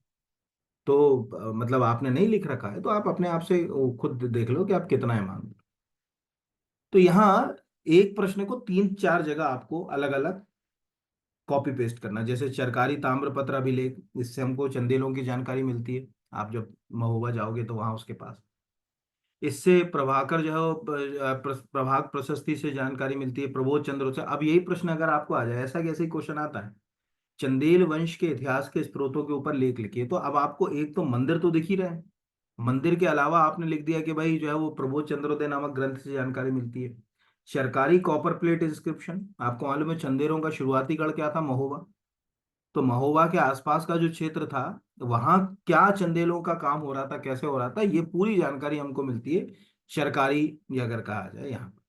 तो मतलब आपने नहीं लिख रखा है, तो आप अपने आप से खुद देख लो कि आप कितना ईमानदार। तो यहाँ एक प्रश्न को 3-4 जगह आपको अलग अलग कॉपी पेस्ट करना। जैसे चरकारी ताम्रपत्र अभिलेख, इससे हमको चंदेलों की जानकारी मिलती है, आप जब महोबा जाओगे तो वहां उसके पास। इससे प्रभाकर जो है वो प्रभाग प्रशस्ति से जानकारी मिलती है, प्रबोध चंद्र से। अब यही प्रश्न अगर आपको आ जाए, ऐसा कैसे क्वेश्चन आता है, चंदेल वंश के इतिहास के स्रोतों के ऊपर लेख लिखिए, तो अब आपको एक तो मंदिर तो दिख ही रहा है, मंदिर के अलावा आपने लिख दिया कि भाई जो है वो प्रबोध चंद्रोदय नामक ग्रंथ से जानकारी मिलती है। सरकारी कॉपर प्लेट इंस्क्रिप्शन, आपको मालूम है चंदेलों का शुरुआती गढ़ क्या था, महोबा। तो महोबा के आसपास का जो क्षेत्र था, वहां क्या चंदेलों का काम हो रहा था, कैसे हो रहा था, ये पूरी जानकारी हमको मिलती है सरकारी, ये अगर कहा जाए यहाँ पर।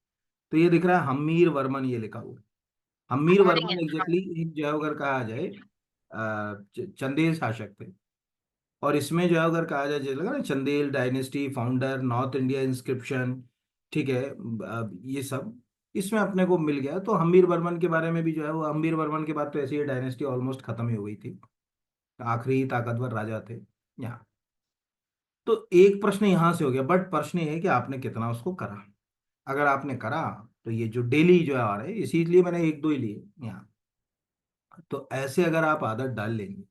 तो ये दिख रहा है हम्मीर वर्मन, ये लिखा हुआ है हम्मीर वर्मन, एग्जैक्टली जो है अगर कहा जाए चंदेल शासक थे। और इसमें जो है अगर कहा जाए जैसे लगा ना Chandel dynasty founder north India inscription, ठीक है, ये सब इसमें अपने को मिल गया। तो हम्मीर वर्मन के बारे में भी जो है वो, हम्मीर वर्मन के बाद तो ऐसी ये डायनेस्टी ऑलमोस्ट खत्म ही हो गई थी, आखिरी ताकतवर राजा थे यहाँ। तो एक प्रश्न यहाँ से हो गया, बट प्रश्न ये है कि आपने कितना उसको करा। अगर आपने करा तो ये जो डेली जो है आ रहे हैं, इसीलिए मैंने 1-2 ही लिए यहाँ। तो ऐसे अगर आप आदत डाल लेंगे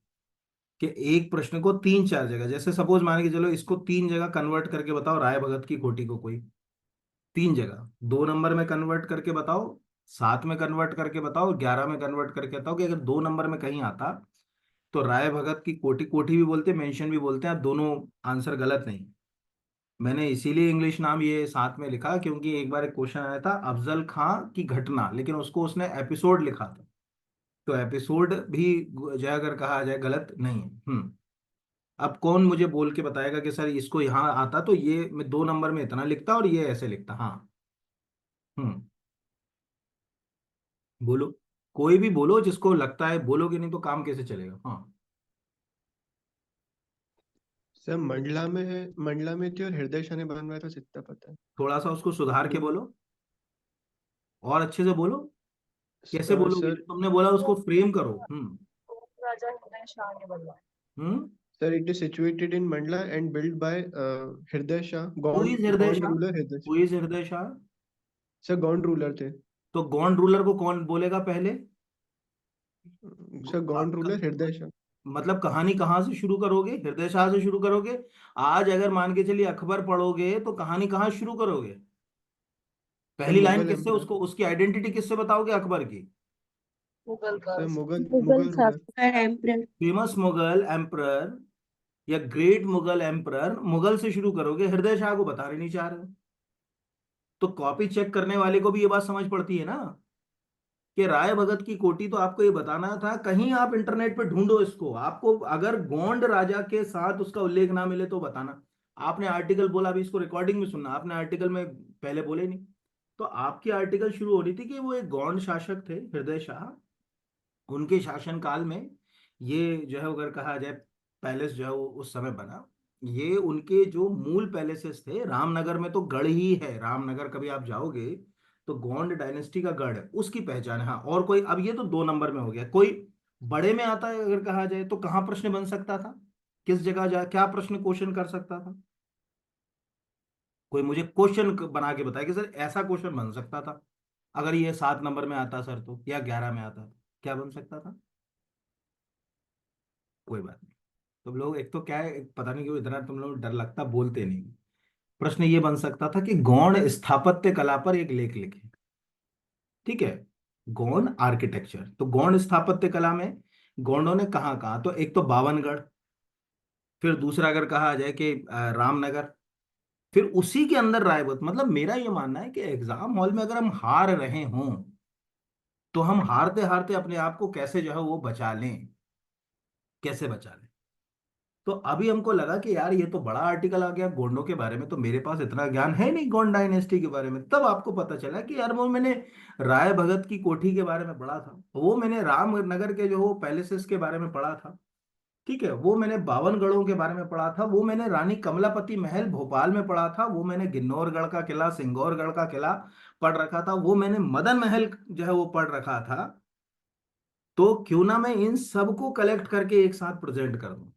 कि एक प्रश्न को 3-4 जगह, जैसे सपोज मान के चलो इसको 3 जगह कन्वर्ट करके बताओ राय भगत की खोटी को, कोई 3 जगह 2 नंबर में कन्वर्ट करके बताओ, 7 में कन्वर्ट करके बताओ, 11 में कन्वर्ट करके बताओ कि अगर 2 नंबर में कहीं आता तो राय भगत की कोठी, कोठी भी बोलते हैं मेंशन भी बोलते हैं, दोनों आंसर गलत नहीं। मैंने इसीलिए इंग्लिश नाम ये साथ में लिखा क्योंकि एक बार एक क्वेश्चन आया था अफजल खां की घटना, लेकिन उसको उसने एपिसोड लिखा था। तो एपिसोड भी जो है अगर कहा जाए गलत नहीं है। अब कौन मुझे बोल के बताएगा कि सर इसको यहाँ आता तो ये मैं 2 नंबर में इतना लिखता और ये ऐसे लिखता। हाँ। हम्म बोलो, कोई भी बोलो जिसको लगता है, बोलोगे नहीं तो काम कैसे चलेगा। हाँ। सर मंडला में है, मंडला में थी और हृदय शाह ने बनवाया था, जितना पता है। थोड़ा सा उसको सुधार के बोलो, और अच्छे से बोलो। कैसे बोलोगे, सर जो तुमने बोला उसको फ्रेम करो। राजा हृदय शाह ने बनवाया। Hmm. Sir it is situated in Mandla and build by Hriday Shah, who is Hriday Gond Shah? Ruler Hriday who Shah. Is Hriday Shah? Sir Gond ruler थे। तो गौंड रूलर को कौन बोलेगा पहले? सर गौंड आपका रूलर हृदय शाह। मतलब कहानी कहाँ से शुरू करोगे? हृदय शाह से शुरू करोगे? आज अगर मान के चलिए अकबर पढ़ोगे तो कहानी कहाँ शुरू करोगे? सर पहली लाइन मुगल किससे, एम्परर। उसको उसकी आइडेंटिटी किससे बताओगे अकबर की? मुगल का। Sir Mughal Mughal Mughal ruler. शासक। एम्परर। फेमस मुगल एम्परर या ग्रेट मुगल एम्परर, मुगल से शुरू करोगे, हृदय शाह को बता नहीं चाह रहे हो। तो कॉपी चेक करने वाले को भी ये बात समझ पड़ती है ना, कि राय भगत की कोठी, तो आपको ये बताना था, कहीं आप इंटरनेट पे ढूंढो इसको, आपको अगर गोंड राजा के साथ उसका उल्लेख ना मिले तो बताना। आपने आर्टिकल बोला, अभी इसको रिकॉर्डिंग में सुनना, आपने आर्टिकल में पहले बोले नहीं। तो आपकी आर्टिकल शुरू हो रही थी कि वो एक गौंड शासक थे हृदय शाह, उनके शासन काल में ये जो है अगर कहा जाए पैलेस जो है वो उस समय बना। ये उनके जो मूल पैलेसेस थे, रामनगर में तो गढ़ ही है, रामनगर कभी आप जाओगे तो गोंड डायनेस्टी का गढ़ है, उसकी पहचान है। हाँ, और कोई, अब ये तो 2 नंबर में हो गया, कोई बड़े में आता है अगर कहा जाए तो कहाँ प्रश्न बन सकता था, किस जगह जा क्या प्रश्न क्वेश्चन कर सकता था? कोई मुझे क्वेश्चन बना के बताए कि सर ऐसा क्वेश्चन बन सकता था, अगर ये 7 नंबर में आता सर तो, या 11 में आता, क्या बन सकता था? कोई बात नहीं। तुम लोग एक तो क्या है, पता नहीं क्यों इतना तुम लोग डर लगता, बोलते नहीं। प्रश्न ये बन सकता था कि गौण स्थापत्य कला पर एक लेख लिखे। ठीक है, गौण आर्किटेक्चर, तो गौण स्थापत्य कला में गौंडों ने कहाँ कहाँ, तो एक तो बावनगढ़, फिर दूसरा अगर कहा जाए कि रामनगर, फिर उसी के अंदर रायबत। मतलब मेरा ये मानना है कि एग्जाम हॉल में अगर हम हार रहे हों तो हम हारते हारते अपने आप को कैसे जो है वो बचा लें, कैसे बचा लें। तो अभी हमको लगा कि यार ये तो बड़ा आर्टिकल आ गया गोंडों के बारे में, तो मेरे पास इतना ज्ञान है नहीं गोंड डायनेस्टी के बारे में। तब आपको पता चला कि यार वो मैंने राय भगत की कोठी के बारे में पढ़ा था, वो मैंने रामनगर के जो वो पैलेसेस के बारे में पढ़ा था, ठीक है, वो मैंने बावनगढ़ों के बारे में पढ़ा था, वो मैंने रानी कमलापति महल भोपाल में पढ़ा था, वो मैंने गिन्नौरगढ़ का किला, सिंगौरगढ़ का किला पढ़ रखा था, वो मैंने मदन महल जो है वो पढ़ रखा था। तो क्यों ना मैं इन सबको कलेक्ट करके एक साथ प्रेजेंट कर दूं।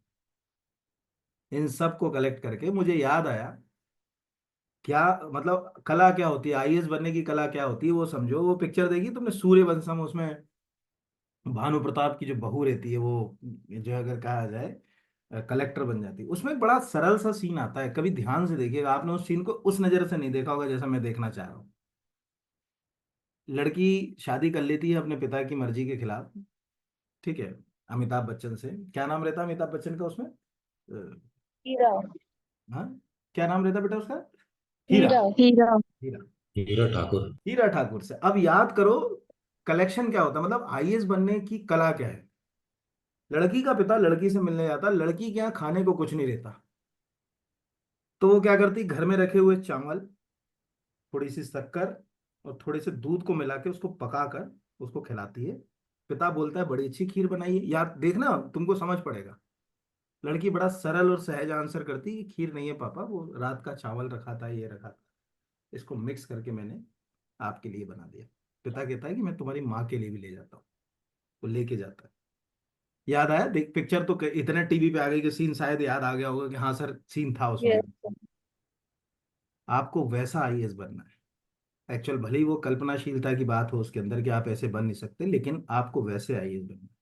इन सबको कलेक्ट करके मुझे याद आया, क्या मतलब कला क्या होती है, आईएएस बनने की कला क्या होती है वो समझो। वो पिक्चर देखी तुमने सूर्यवंशम, उसमें भानु प्रताप की जो बहू रहती है वो, जो अगर कहा जाए कलेक्टर बन जाती है, उसमें एक बड़ा सरल सा सीन आता है, कभी ध्यान से देखिएगा, आपने उस सीन को उस नजर से नहीं देखा होगा जैसा मैं देखना चाह रहा हूँ। लड़की शादी कर लेती है अपने पिता की मर्जी के खिलाफ, ठीक है, अमिताभ बच्चन से। क्या नाम रहता है अमिताभ बच्चन का उसमें? हीरा। हाँ, क्या नाम रहता बेटा उसका? हीरा। हीरा। हीरा। हीरा। हीरा ठाकुर। हीरा ठाकुर से। अब याद करो, कलेक्शन क्या होता है, मतलब आईएएस बनने की कला क्या है। लड़की का पिता लड़की से मिलने जाता, लड़की के यहाँ खाने को कुछ नहीं रहता, तो वो क्या करती, घर में रखे हुए चावल, थोड़ी सी शक्कर और थोड़े से दूध को मिला के उसको पकाकर उसको खिलाती है। पिता बोलता है बड़ी अच्छी खीर बनाई है यार, देखना तुमको समझ पड़ेगा। लड़की बड़ा सरल और सहज आंसर करती है कि खीर नहीं है पापा, वो रात का चावल रखा था, ये रखा था, इसको मिक्स करके मैंने आपके लिए बना दिया। पिता कहता है कि मैं तुम्हारी माँ के लिए भी ले जाता हूँ। वो लेके जाता है। याद आया? देख पिक्चर तो इतने टीवी पे आ गई कि सीन शायद याद आ गया होगा कि हाँ सर सीन था उसमें। यस। आपको वैसा आईएएस बनना है। एक्चुअल भले ही वो कल्पनाशीलता की बात हो उसके अंदर कि आप ऐसे बन नहीं सकते, लेकिन आपको वैसे आईएएस बनना है।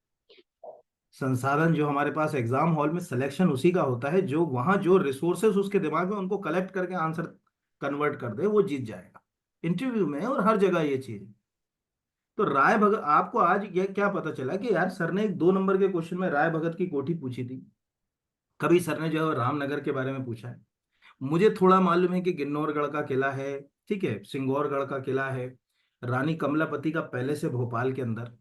संसाधन जो हमारे पास एग्जाम हॉल में सिलेक्शन उसी का होता है, जो वहां जो रिसोर्सेस उसके दिमाग में उनको कलेक्ट करके आंसर कन्वर्ट कर दे वो जीत जाएगा। इंटरव्यू में और हर जगह ये चीज है। तो राय भगत, आपको आज ये क्या पता चला कि यार सर ने एक 2 नंबर के क्वेश्चन में राय भगत की कोठी पूछी थी, कभी सर ने जो है रामनगर के बारे में पूछा है। मुझे थोड़ा मालूम है कि गिन्नौरगढ़ का किला है, ठीक है, सिंगौरगढ़ का किला है, रानी कमलापति का पैलेस है भोपाल के अंदर,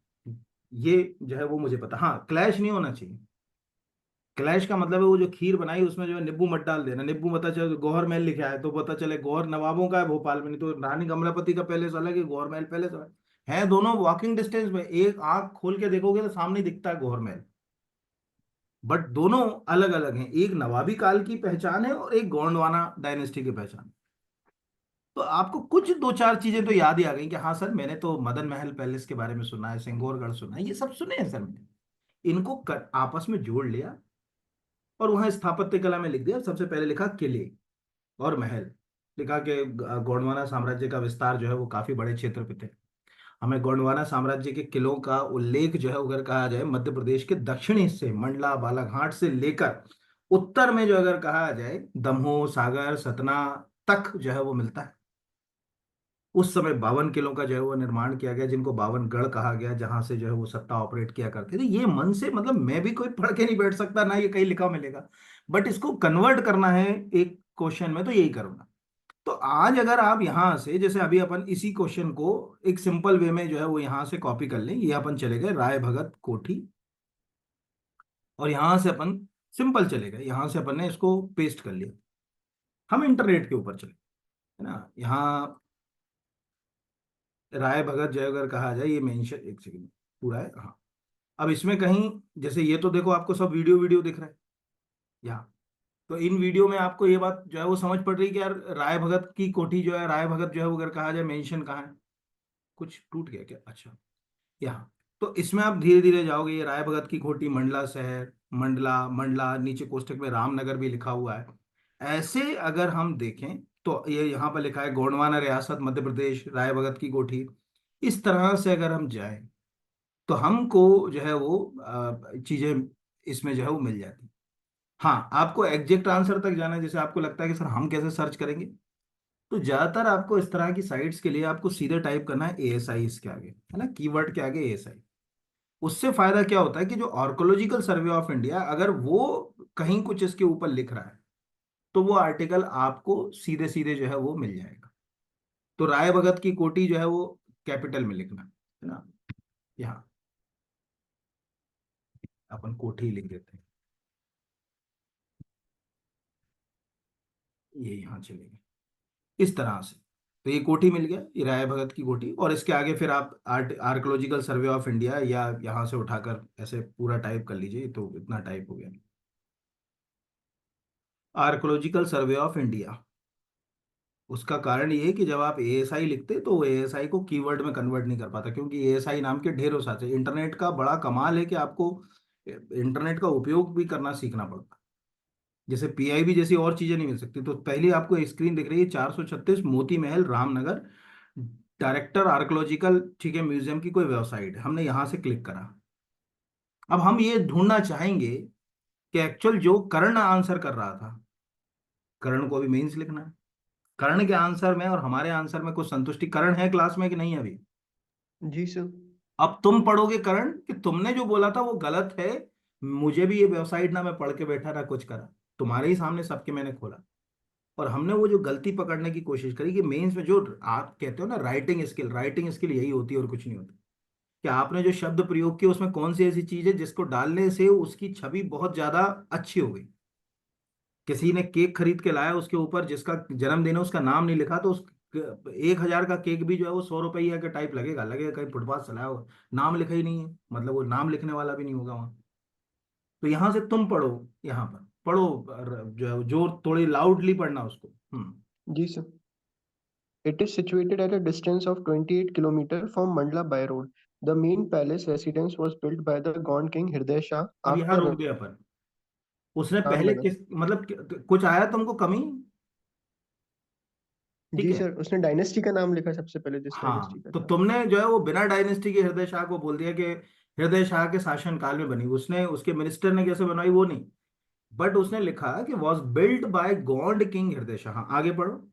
ये जो है वो मुझे पता। हाँ, क्लैश नहीं होना चाहिए। क्लैश का मतलब है वो जो खीर बनाई उसमें जो है नींबू मत डाल देना, नींबू पता चले गौहर महल लिखा है तो पता चले गौहर नवाबों का है भोपाल में, नहीं तो रानी कमलापति का पैलेस अलग है, गौहर महल पैलेस अलग। है दोनों वॉकिंग डिस्टेंस में, एक आंख खोल के देखोगे तो सामने दिखता है गौहर महल, बट दोनों अलग अलग हैं, एक नवाबी काल की पहचान है और एक गोंडवाना डायनेस्टी की पहचान। तो आपको कुछ दो चार चीजें तो याद ही आ गई कि हाँ सर मैंने तो मदन महल पैलेस के बारे में सुना है, सिंगोरगढ़ सुना है, ये सब सुने हैं सर मैंने। इनको आपस में जोड़ लिया और वहां स्थापत्य कला में लिख दिया, सबसे पहले लिखा किले और महल, लिखा कि गोंडवाना साम्राज्य का विस्तार जो है वो काफी बड़े क्षेत्र पे थे। हमें गोंडवाना साम्राज्य के किलों का उल्लेख जो है अगर कहा जाए मध्य प्रदेश के दक्षिणी हिस्से मंडला बालाघाट से लेकर उत्तर में जो अगर कहा जाए दमोह सागर सतना तक जो है वो मिलता है। उस समय 52 किलों का जो है वो निर्माण किया गया, जिनको 52 गढ़ कहा गया, जहां से जो है वो सत्ता ऑपरेट किया करते थे। ये मन से मतलब मैं भी कोई पढ़ के नहीं बैठ सकता, ना ये कहीं लिखा मिलेगा, बट इसको कन्वर्ट करना है एक क्वेश्चन में तो यही करूंगा। तो आज अगर आप यहां से जैसे अभी अपन इसी क्वेश्चन को एक सिंपल वे में जो है वो यहां से कॉपी कर लें, ये अपन चले गए राय भगत कोठी, और यहां से अपन सिंपल चले गए, यहां से अपन ने इसको पेस्ट कर लिया, हम इंटरनेट के ऊपर चले, है ना। यहाँ राय भगत जो है अगर कहा जाए, ये मेंशन एक सेकंड पूरा है, हाँ। अब इसमें कहीं जैसे ये तो देखो आपको सब वीडियो वीडियो दिख रहा है यहाँ, तो इन वीडियो में आपको ये बात जो है वो समझ पड़ रही है कि यार राय भगत की कोठी जो है, राय भगत जो है वो अगर कहा जाए मेंशन कहाँ है, कुछ टूट गया क्या, अच्छा यहाँ। तो इसमें आप धीरे धीरे जाओगे, ये राय भगत की कोठी मंडला शहर, मंडला मंडला नीचे कोष्टक में रामनगर भी लिखा हुआ है। ऐसे अगर हम देखें तो ये यहाँ पर लिखा है गोंडवाना रियासत मध्य प्रदेश राय भगत की कोठी। इस तरह से अगर हम जाएं तो हमको जो है वो चीजें इसमें जो है वो मिल जाती। हाँ, आपको एग्जैक्ट आंसर तक जाना है, जैसे आपको लगता है कि सर हम कैसे सर्च करेंगे, तो ज्यादातर आपको इस तरह की साइट्स के लिए आपको सीधे टाइप करना है एएसआई इसके आगे, है ना, कीवर्ड के आगे एएसआई। उससे फायदा क्या होता है कि जो आर्कोलॉजिकल सर्वे ऑफ इंडिया अगर वो कहीं कुछ इसके ऊपर लिख रहा है तो वो आर्टिकल आपको सीधे सीधे जो है वो मिल जाएगा। तो राय भगत की कोटी जो है वो कैपिटल में लिखना है ना, यहाँ अपन कोठी लिख देते हैं, ये यहाँ चलेगा इस तरह से। तो ये कोठी मिल गया, ये राय भगत की कोठी, और इसके आगे फिर आप आर्कोलॉजिकल सर्वे ऑफ इंडिया या यहाँ से उठाकर ऐसे पूरा टाइप कर लीजिए, तो इतना टाइप हो गया आर्कोलॉजिकल सर्वे ऑफ इंडिया। उसका कारण ये है कि जब आप एएसआई लिखते तो वो एएसआई को कीवर्ड में कन्वर्ट नहीं कर पाता, क्योंकि एएसआई नाम के ढेरों सारे, इंटरनेट का बड़ा कमाल है कि आपको इंटरनेट का उपयोग भी करना सीखना पड़ता है। जैसे पीआईबी जैसी और चीजें नहीं मिल सकती। तो पहले आपको स्क्रीन दिख रही है 436 मोती महल रामनगर, डायरेक्टर आर्कोलॉजिकल, ठीक है, म्यूजियम की कोई वेबसाइट है, हमने यहाँ से क्लिक करा। अब हम ये ढूंढना चाहेंगे कि एक्चुअल जो कर्ण आंसर कर रहा था, कर्ण को अभी मेंस लिखना है, कर्ण के आंसर में और हमारे आंसर में कुछ संतुष्टि, कर्ण है क्लास में कि नहीं अभी? जी सर। अब तुम पढ़ोगे कर्ण कि तुमने जो बोला था वो गलत है, मुझे भी ये वेबसाइट ना मैं पढ़ के बैठा ना कुछ करा, तुम्हारे ही सामने सबके मैंने खोला, और हमने वो जो गलती पकड़ने की कोशिश करी कि मेंस में जो आप कहते हो ना राइटिंग स्किल यही होती है और कुछ नहीं होता, कि आपने जो शब्द प्रयोग किया उसमें कौन सी ऐसी चीज है जिसको डालने से उसकी छवि बहुत ज्यादा अच्छी हो गई। किसी ने केक खरीद के लाया, उसके ऊपर जिसका जन्मदिन है उसका नाम नहीं लिखा, तो उस 1,000 का केक भी जो है वो 100 रुपये का टाइप लगेगा कहीं फुटपाथ चलाया हो, नाम लिखा ही नहीं है, मतलब वो नाम लिखने वाला भी नहीं होगा वहां। तो यहां से तुम पढ़ो, यहाँ पर पढ़ो, जो है जो थोड़ी लाउडली पढ़ना उसको। जी sir. It is situated at a distance of 28 kilometers from Mandla by road. The main palace residence was built by the Gond king Hriday Shah अब यहाँ after रुक गए अपन, उसने पहले Ramnagar. किस मतलब कुछ आया तुमको कमी? ठीक जी है, सर, उसने डायनेस्टी का नाम लिखा सबसे पहले, जिस डायनेस्टी हाँ, का तो था। तुमने जो है वो बिना डायनेस्टी के हृदय शाह को बोल दिया कि हृदय शाह के शासन काल में बनी, उसने उसके मिनिस्टर ने कैसे बनवाई वो नहीं, बट उसने लिखा कि was built by God king हृदय शाह। आगे पढ़ो।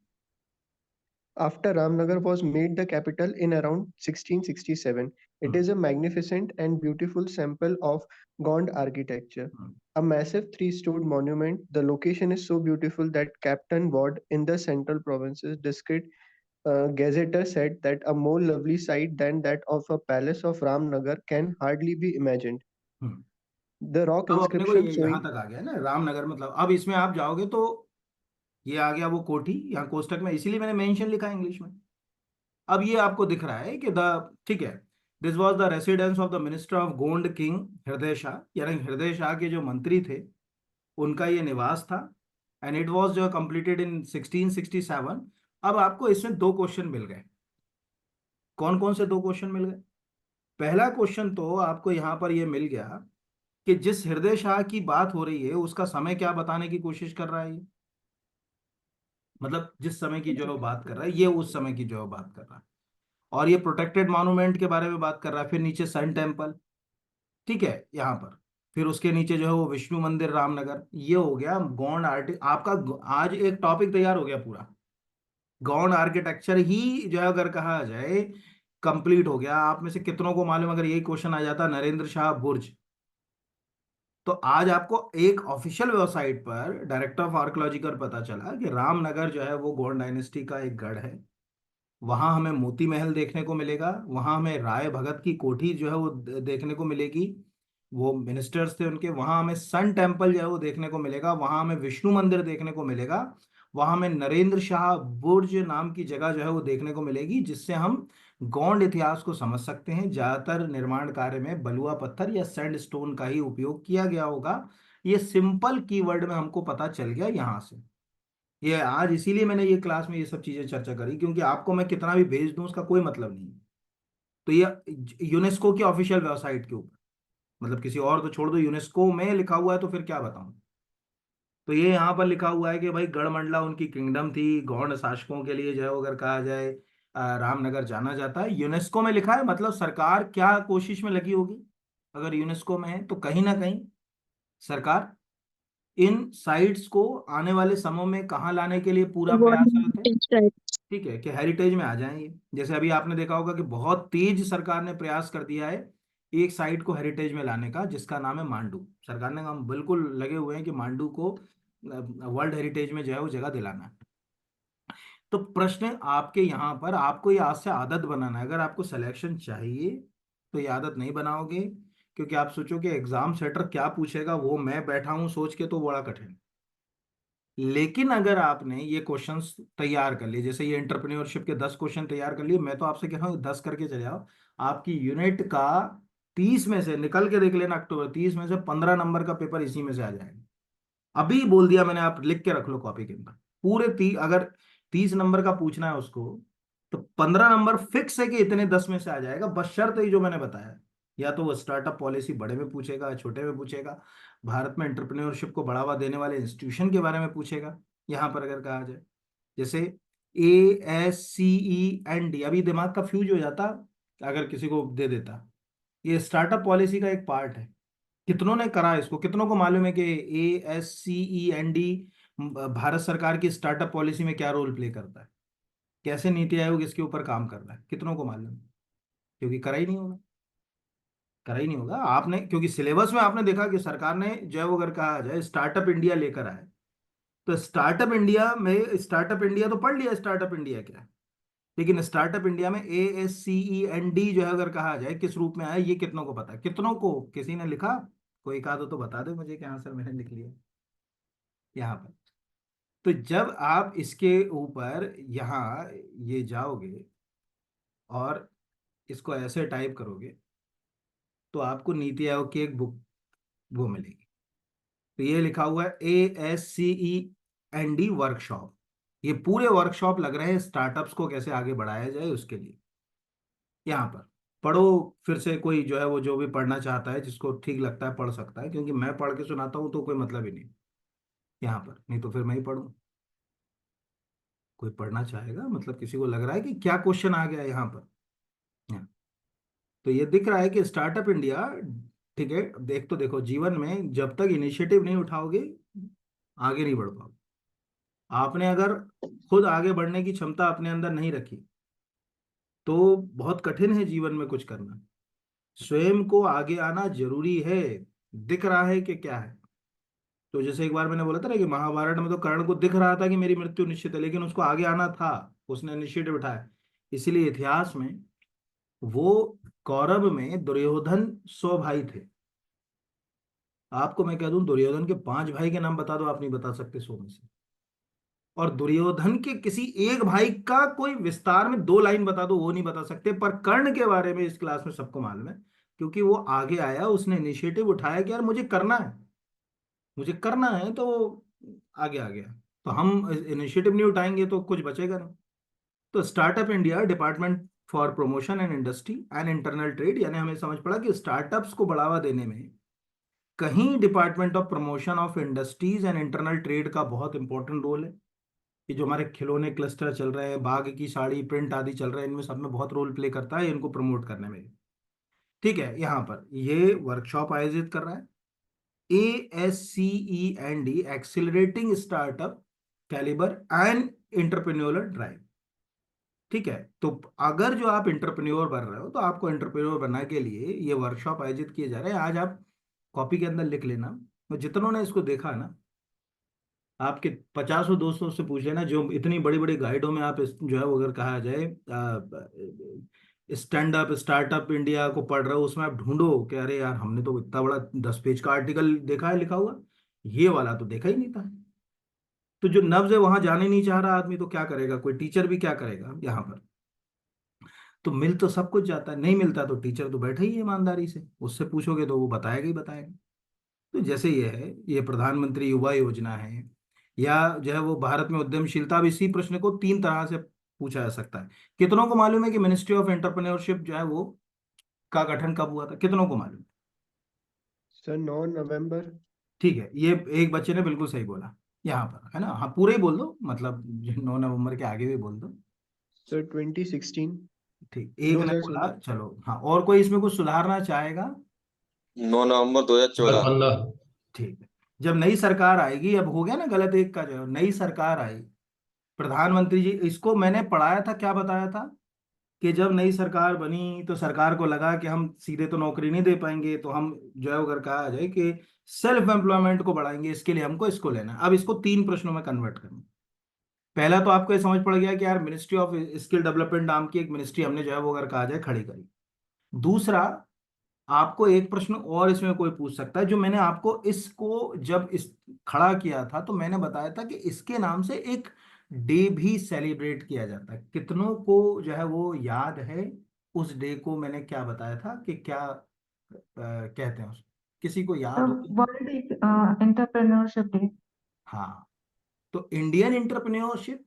After Ramnagar was made the capital in around 1667, it hmm, is a magnificent and beautiful sample of Gond architecture. Hmm, A massive three-storied monument, the location is so beautiful that Captain Ward in the Central Provinces District Gazetteer said that a more lovely sight than that of a palace of Ramnagar can hardly be imagined. Hmm. The rock अब अपने को inscription ये यहाँ showing तक आ गया ना रामनगर, मतलब अब इसमें आप जाओगे तो ये आ गया वो कोठी यहाँ कोष्टक में, इसीलिए मैंने मेंशन लिखा है इंग्लिश में। अब ये आपको दिख रहा है कि ठीक है, this was the residence of the minister of Gond king हृदय शाह, यानी हृदय शाह के जो मंत्री थे उनका ये निवास था। एंड इट वॉज जो कंप्लीटेड इन 1667। अब आपको इसमें दो क्वेश्चन मिल गए। कौन कौन से दो क्वेश्चन मिल गए? पहला क्वेश्चन तो आपको यहां पर ये मिल गया कि जिस हृदय शाह की बात हो रही है उसका समय क्या बताने की कोशिश कर रहा है ये। मतलब जिस समय की जो है वो बात कर रहा है, ये उस समय की जो है वो बात कर रहा है। और ये प्रोटेक्टेड मॉन्यूमेंट के बारे में बात कर रहा है। फिर नीचे सन टेम्पल, ठीक है, यहाँ पर। फिर उसके नीचे जो है वो विष्णु मंदिर रामनगर। ये हो गया गौड़ आर्ट आपका। आज एक टॉपिक तैयार हो गया पूरा। गौड़ आर्किटेक्चर ही जो है अगर कहा जाए कंप्लीट हो गया। आप में से कितनों को मालूम अगर यही क्वेश्चन आ जाता नरेंद्र शाह बुर्ज, तो आज आपको एक ऑफिशियल वेबसाइट पर डायरेक्टर ऑफ आर्कियोलॉजी का पता चला कि रामनगर जो है वो गौड़ डायनेस्टी का एक गढ़ है। वहां हमें मोती महल देखने को मिलेगा, वहां हमें राय भगत की कोठी जो है वो देखने को मिलेगी, वो मिनिस्टर्स थे उनके। वहां हमें सन टेम्पल जो है वो देखने को मिलेगा, वहां हमें विष्णु मंदिर देखने को मिलेगा, वहां हमें नरेंद्र शाह बुर्ज नाम की जगह जो है वो देखने को मिलेगी, जिससे हम गौड़ इतिहास को समझ सकते हैं। ज्यादातर निर्माण कार्य में बलुआ पत्थर या सैंडस्टोन का ही उपयोग किया गया होगा। ये सिंपल कीवर्ड में हमको पता चल गया यहां से। ये आज इसीलिए मैंने ये क्लास में ये सब चीजें चर्चा करी, क्योंकि आपको मैं कितना भी भेज दूं उसका कोई मतलब नहीं है। तो ये यूनेस्को की ऑफिशियल वेबसाइट के ऊपर, मतलब किसी और तो छोड़ दो, यूनेस्को में लिखा हुआ है तो फिर क्या बताऊं। तो ये यहाँ पर लिखा हुआ है कि भाई गढ़मंडला उनकी किंगडम थी। गौड़ शासकों के लिए जो है वो अगर कहा जाए रामनगर जाना जाता है। यूनेस्को में लिखा है, मतलब सरकार क्या कोशिश में लगी होगी। अगर यूनेस्को में है तो कहीं ना कहीं सरकार इन साइट्स को आने वाले समय में कहाँ लाने के लिए पूरा World प्रयासरत है। Heritage Sites. ठीक है, कि हेरिटेज में आ जाएंगे। जैसे अभी आपने देखा होगा कि बहुत तेज सरकार ने प्रयास कर दिया है एक साइट को हेरिटेज में लाने का, जिसका नाम है मांडू। सरकार ने हम बिल्कुल लगे हुए हैं कि मांडू को वर्ल्ड हेरिटेज में जो है वो जगह दिलाना है। तो प्रश्न आपके यहाँ पर, आपको ये आज से आदत बनाना है। अगर आपको सिलेक्शन चाहिए तो ये आदत नहीं बनाओगे, क्योंकि आप सोचो कि एग्जाम सेटर क्या पूछेगा, वो मैं बैठा हूं सोच के, तो बड़ा कठिन। लेकिन अगर आपने ये क्वेश्चंस तैयार कर लिए, जैसे ये एंटरप्रेन्योरशिप के 10 क्वेश्चन तैयार कर लिए, मैं तो आपसे कह रहा हूँ 10 करके चले आओ। आपकी यूनिट का 30 में से निकल के देख लेना, अक्टूबर 30 में से 15 नंबर का पेपर इसी में से आ जाएगा। अभी बोल दिया मैंने, आप लिख के रख लो कॉपी के अंदर। पूरे अगर 30 नंबर का पूछना है उसको, तो 15 नंबर फिक्स है कि इतने 10 में से आ जाएगा, बशर्ते ही जो मैंने बताया। या तो वो स्टार्टअप पॉलिसी बड़े में पूछेगा, छोटे में पूछेगा, भारत में एंटरप्रेन्योरशिप को बढ़ावा देने वाले इंस्टीट्यूशन के बारे में पूछेगा। यहाँ पर अगर कहा जाए जैसे ASCEND, अभी दिमाग का फ्यूज हो जाता अगर किसी को दे देता। ये स्टार्टअप पॉलिसी का एक पार्ट है। कितनों ने करा इसको, कितनों को मालूम है कि ASCEND भारत सरकार की स्टार्टअप पॉलिसी में क्या रोल प्ले करता है, कैसे नीति आयोग इसके ऊपर काम कर रहा है, कितनों को मालूम है? क्योंकि करा ही नहीं होगा। करा ही नहीं होगा आपने, क्योंकि सिलेबस में आपने देखा कि सरकार ने जो है वो अगर कहा जाए स्टार्टअप इंडिया लेकर आए, तो स्टार्टअप इंडिया तो पढ़ लिया स्टार्टअप इंडिया क्या है। लेकिन स्टार्टअप इंडिया में ASCEND जो है अगर कहा जाए किस रूप में आया, ये कितनों को पता है? कितनों को किसी ने लिखा? कोई कहा तो बता दे मुझे कि हाँ सर मैंने लिख लिया यहाँ पर। तो जब आप इसके ऊपर यहाँ ये जाओगे और इसको ऐसे टाइप करोगे, तो आपको नीति आयोग की एक बुक वो मिलेगी। तो ये लिखा हुआ है ASCEND वर्कशॉप। ये पूरे वर्कशॉप लग रहे हैं स्टार्टअप्स को कैसे आगे बढ़ाया जाए उसके लिए। यहाँ पर पढ़ो फिर से, कोई जो है वो जो भी पढ़ना चाहता है, जिसको ठीक लगता है पढ़ सकता है, क्योंकि मैं पढ़ के सुनाता हूँ तो कोई मतलब ही नहीं यहाँ पर। नहीं तो फिर मैं ही पढ़ूँ। कोई पढ़ना चाहेगा, मतलब किसी को लग रहा है कि क्या क्वेश्चन आ गया यहाँ पर। यहाँ तो ये दिख रहा है कि स्टार्टअप इंडिया, ठीक है, देख तो देखो, जीवन में जब तक इनिशिएटिव नहीं उठाओगे आगे नहीं बढ़ पाओगे। आपने अगर खुद आगे बढ़ने की क्षमता अपने अंदर नहीं रखी तो बहुत कठिन है जीवन में कुछ करना। स्वयं को आगे आना जरूरी है। दिख रहा है कि क्या है। तो जैसे एक बार मैंने बोला था ना कि महाभारत में तो कर्ण को दिख रहा था कि मेरी मृत्यु निश्चित है, लेकिन उसको आगे आना था, उसने इनिशिएटिव उठाया। इसीलिए इतिहास में वो कौरव में दुर्योधन 100 भाई थे। आपको मैं कह दूं दुर्योधन के 5 भाई के नाम बता दो, आप नहीं बता सकते 100 में से। और दुर्योधन के किसी एक भाई का कोई विस्तार में 2 लाइन बता दो वो नहीं बता सकते, पर कर्ण के बारे में इस क्लास में सबको मालूम है, क्योंकि वो आगे आया, उसने इनिशिएटिव उठाया कि यार मुझे करना है, मुझे करना है, तो आगे आ गया। तो हम इनिशिएटिव नहीं उठाएंगे तो कुछ बचेगा नहीं। तो startup India department for promotion and industry and internal trade, यानी हमें समझ पड़ा कि स्टार्टअप्स को बढ़ावा देने में कहीं department of promotion of industries and internal trade का बहुत इंपॉर्टेंट रोल है। ये जो हमारे खिलौने क्लस्टर चल रहे हैं, बाघ की साड़ी प्रिंट आदि चल रहे हैं, इनमें सब में बहुत रोल प्ले करता है इनको प्रमोट करने में। ठीक है, यहाँ पर ये वर्कशॉप आयोजित कर रहा है ASCEND, accelerating startup calibre and entrepreneurial drive. ठीक है, तो अगर जो आप इंटरप्रेन्योर बन रहे हो तो आपको इंटरप्रेन्योर बनने के लिए ये वर्कशॉप आयोजित किए जा रहे हैं। आज आप कॉपी के अंदर लिख लेना, तो जितनों ने इसको देखा ना, आपके 50 दोस्तों से पूछ लेना, जो इतनी बड़ी बड़ी गाइडों में आप जो है वो अगर कहा जाए स्टैंड अप स्टार्टअप इंडिया को पढ़ रहे हो, उसमें आप ढूंढो कि अरे यार हमने तो इतना बड़ा 10 पेज का आर्टिकल देखा है लिखा हुआ, ये वाला तो देखा ही नहीं था। तो जो नब्ज है वहां जाने नहीं चाह रहा आदमी, तो क्या करेगा, कोई टीचर भी क्या करेगा यहाँ पर। तो मिल तो सब कुछ जाता है, नहीं मिलता तो टीचर तो बैठा ही है ईमानदारी से, उससे पूछोगे तो वो बताएगा ही बताएगा। तो जैसे ये है, ये प्रधानमंत्री युवा योजना है, या जो है वो भारत में उद्यमशीलता। अब इसी प्रश्न को 3 तरह से पूछा जा सकता है। कितनों को मालूम है कि मिनिस्ट्री ऑफ एंटरप्रेन्योरशिप जो है वो का गठन कब हुआ था, कितनों को मालूम है? सर 9 नवंबर। ठीक है, ये एक बच्चे ने बिल्कुल सही बोला यहाँ पर, है ना। हाँ पूरे ही बोल दो, मतलब 9 नवंबर के आगे भी बोल दो। सर 2016। ठीक, एक ने बोला, 2016। चलो हाँ, और कोई इसमें कुछ सुधारना चाहेगा? 9 नवंबर 2014। 15। ठीक है, जब नई सरकार आएगी, अब हो गया ना गलत एक का, जो है नई सरकार आई, प्रधानमंत्री जी, इसको मैंने पढ़ाया था, क्या बताया था कि जब नई सरकार बनी तो सरकार को लगा कि हम सीधे तो नौकरी नहीं दे पाएंगे, तो हम जो है अगर कहा जाए कि सेल्फ एम्प्लॉयमेंट को बढ़ाएंगे, इसके लिए हमको इसको लेना है। अब इसको 3 प्रश्नों में कन्वर्ट करना। पहला तो आपको ये समझ पड़ गया कि यार मिनिस्ट्री ऑफ स्किल डेवलपमेंट नाम की एक मिनिस्ट्री हमने जो है वो अगर कहा जाए खड़ी करी। दूसरा, आपको एक प्रश्न और इसमें कोई पूछ सकता है, जो मैंने आपको इसको जब इस खड़ा किया था तो मैंने बताया था कि इसके नाम से एक डे भी सेलिब्रेट किया जाता है। कितनों को जो है वो याद है उस डे को, मैंने क्या बताया था कि क्या कहते हैं उसको, किसी को याद हो? World entrepreneurship day. हाँ, तो इंडियन एंटरप्रेन्योरशिप,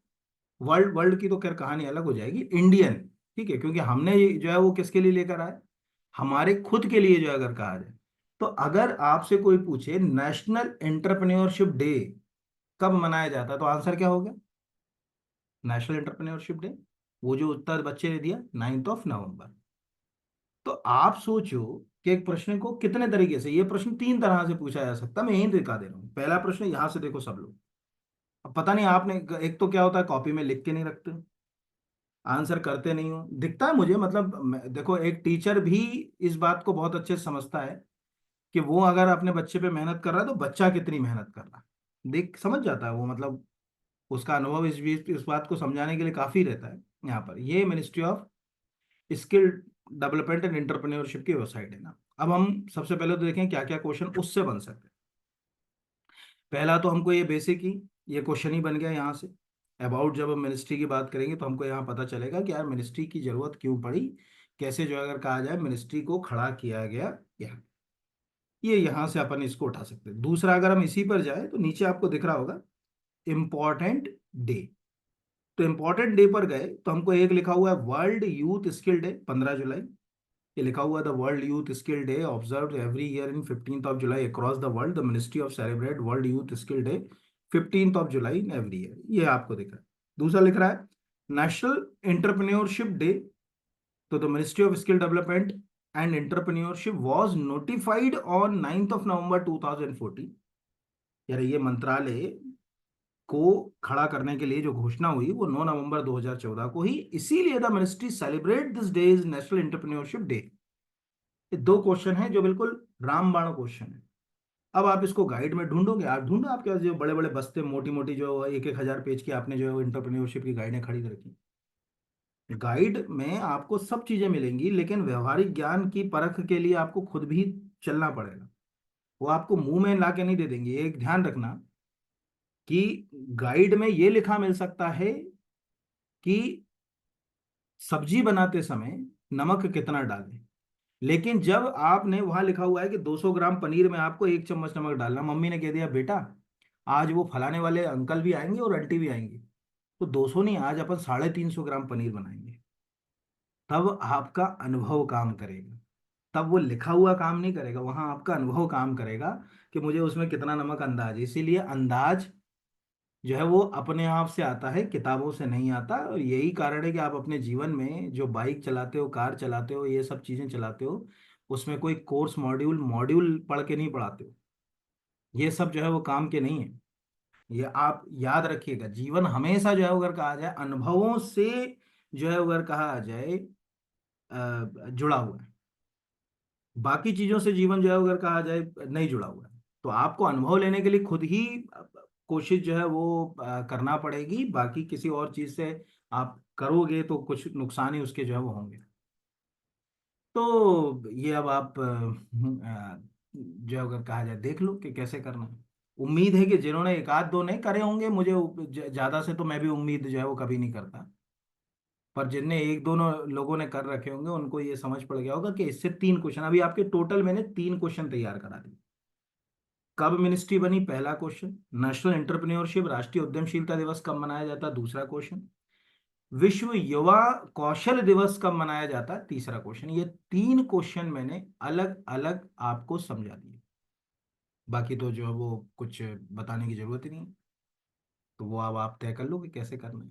वर्ल्ड वर्ल्ड की तो खैर कहानी अलग हो जाएगी, इंडियन। ठीक है, क्योंकि हमने ये जो है वो किसके लिए लेकर आए, हमारे खुद के लिए जो है अगर कहा जाए। तो अगर आपसे कोई पूछे नेशनल एंटरप्रेन्योरशिप डे कब मनाया जाता है, तो आंसर क्या होगा? नेशनल एंटरप्रेन्योरशिप डे, वो जो उत्तर बच्चे ने दिया 9 नवंबर। तो आप सोचो कि एक प्रश्न को कितने तरीके से, ये प्रश्न 3 तरह से पूछा जा सकता है, मैं यही दिखा दे रहा हूँ। पहला प्रश्न यहां से देखो सब लोग, अब पता नहीं आपने, एक तो क्या होता है कॉपी में लिख के नहीं रखते, आंसर करते नहीं हो, दिखता है मुझे, मतलब देखो एक टीचर भी इस बात को बहुत अच्छे से समझता है कि वो अगर अपने बच्चे पे मेहनत कर रहा है तो बच्चा कितनी मेहनत कर रहा है, देख समझ जाता है वो, मतलब उसका अनुभव इस बात को समझाने के लिए काफी रहता है। यहाँ पर ये ministry of skill development and entrepreneurship की वेबसाइट है ना। अब हम सबसे पहले तो देखें क्या क्या क्वेश्चन उससे बन सकते हैं। पहला तो हमको ये बेसिक ही ये क्वेश्चन ही बन गया यहाँ से, अबाउट जब हम मिनिस्ट्री की बात करेंगे तो हमको यहाँ पता चलेगा कि यार मिनिस्ट्री की जरूरत क्यों पड़ी, कैसे जो अगर कहा जाए मिनिस्ट्री को खड़ा किया गया, ये यहाँ से अपन इसको उठा सकते हैं। दूसरा, अगर हम इसी पर जाए तो नीचे आपको दिख रहा होगा इम्पॉर्टेंट डे। तो इम्पॉर्टेंट डे पर गए तो हमको एक लिखा हुआ है वर्ल्ड यूथ स्किल डे 15 जुलाई। ये लिखा हुआ है the world youth skill day observed every year in 15 July across the world, the ministry of celebrate world youth skill day 15 July in every year, ये आपको दिख रहा है। दूसरा लिख रहा है नेशनल एंटरप्रेन्योरशिप डे, तो the ministry of skill development and entrepreneurship was notified on 9 नवंबर 2014। यार ये मंत्रालय को खड़ा करने के लिए जो घोषणा हुई वो 9 नवंबर 2014 को ही, इसीलिए the ministry celebrate this day is national entrepreneurship day. ये 2 क्वेश्चन है जो बिल्कुल रामबाण क्वेश्चन है। अब आप इसको गाइड में ढूंढोगे, आप ढूंढो आपके पास जो बड़े बड़े बस्ते मोटी मोटी जो 1-1 हजार पेज की आपने जो एंटरप्रेन्योरशिप की गाइडें खड़ी कर रखी, गाइड में आपको सब चीजें मिलेंगी, लेकिन व्यवहारिक ज्ञान की परख के लिए आपको खुद भी चलना पड़ेगा। वो आपको मुंह में ला के नहीं दे देंगे, एक ध्यान रखना कि गाइड में ये लिखा मिल सकता है कि सब्जी बनाते समय नमक कितना डालें, लेकिन जब आपने वहां लिखा हुआ है कि 200 ग्राम पनीर में आपको 1 चम्मच नमक डालना, मम्मी ने कह दिया बेटा आज वो फलाने वाले अंकल भी आएंगे और आंटी भी आएंगी, तो 200 नहीं, आज अपन 350 ग्राम पनीर बनाएंगे, तब आपका अनुभव काम करेगा। तब वो लिखा हुआ काम नहीं करेगा, वहां आपका अनुभव काम करेगा कि मुझे उसमें कितना नमक अंदाज है। इसीलिए अंदाज जो है वो अपने आप से आता है, किताबों से नहीं आता। और यही कारण है कि आप अपने जीवन में जो बाइक चलाते हो, कार चलाते हो, ये सब चीजें चलाते हो, उसमें कोई कोर्स मॉड्यूल मॉड्यूल पढ़ के नहीं पढ़ाते हो। ये सब जो है वो काम के नहीं है। ये आप याद रखिएगा, जीवन हमेशा जो है अगर कहा जाए अनुभवों से जो है अगर कहा जाए जुड़ा हुआ है। बाकी चीजों से जीवन जो है अगर कहा जाए नहीं जुड़ा हुआ है। तो आपको अनुभव लेने के लिए खुद ही कोशिश जो है वो करना पड़ेगी। बाकी किसी और चीज से आप करोगे तो कुछ नुकसान ही उसके जो है वो होंगे। तो ये अब आप जो अगर कहा जाए देख लो कि कैसे करना है। उम्मीद है कि जिन्होंने एक आध दो नहीं करे होंगे, मुझे ज्यादा से तो मैं भी उम्मीद जो है वो कभी नहीं करता, पर जिनने एक दोनों लोगों ने कर रखे होंगे उनको ये समझ पड़ गया होगा कि इससे 3 क्वेश्चन, अभी आपके टोटल मैंने 3 क्वेश्चन तैयार करा दिए। कब मिनिस्ट्री बनी, पहला क्वेश्चन। नेशनल एंटरप्रेन्योरशिप, राष्ट्रीय उद्यमशीलता दिवस कब मनाया जाता है, दूसरा क्वेश्चन। विश्व युवा कौशल दिवस कब मनाया जाता है, तीसरा क्वेश्चन। ये 3 क्वेश्चन मैंने अलग अलग आपको समझा दिए। बाकी तो जो है वो कुछ बताने की जरूरत ही नहीं है, तो वो अब आप तय कर लो कि कैसे करना है।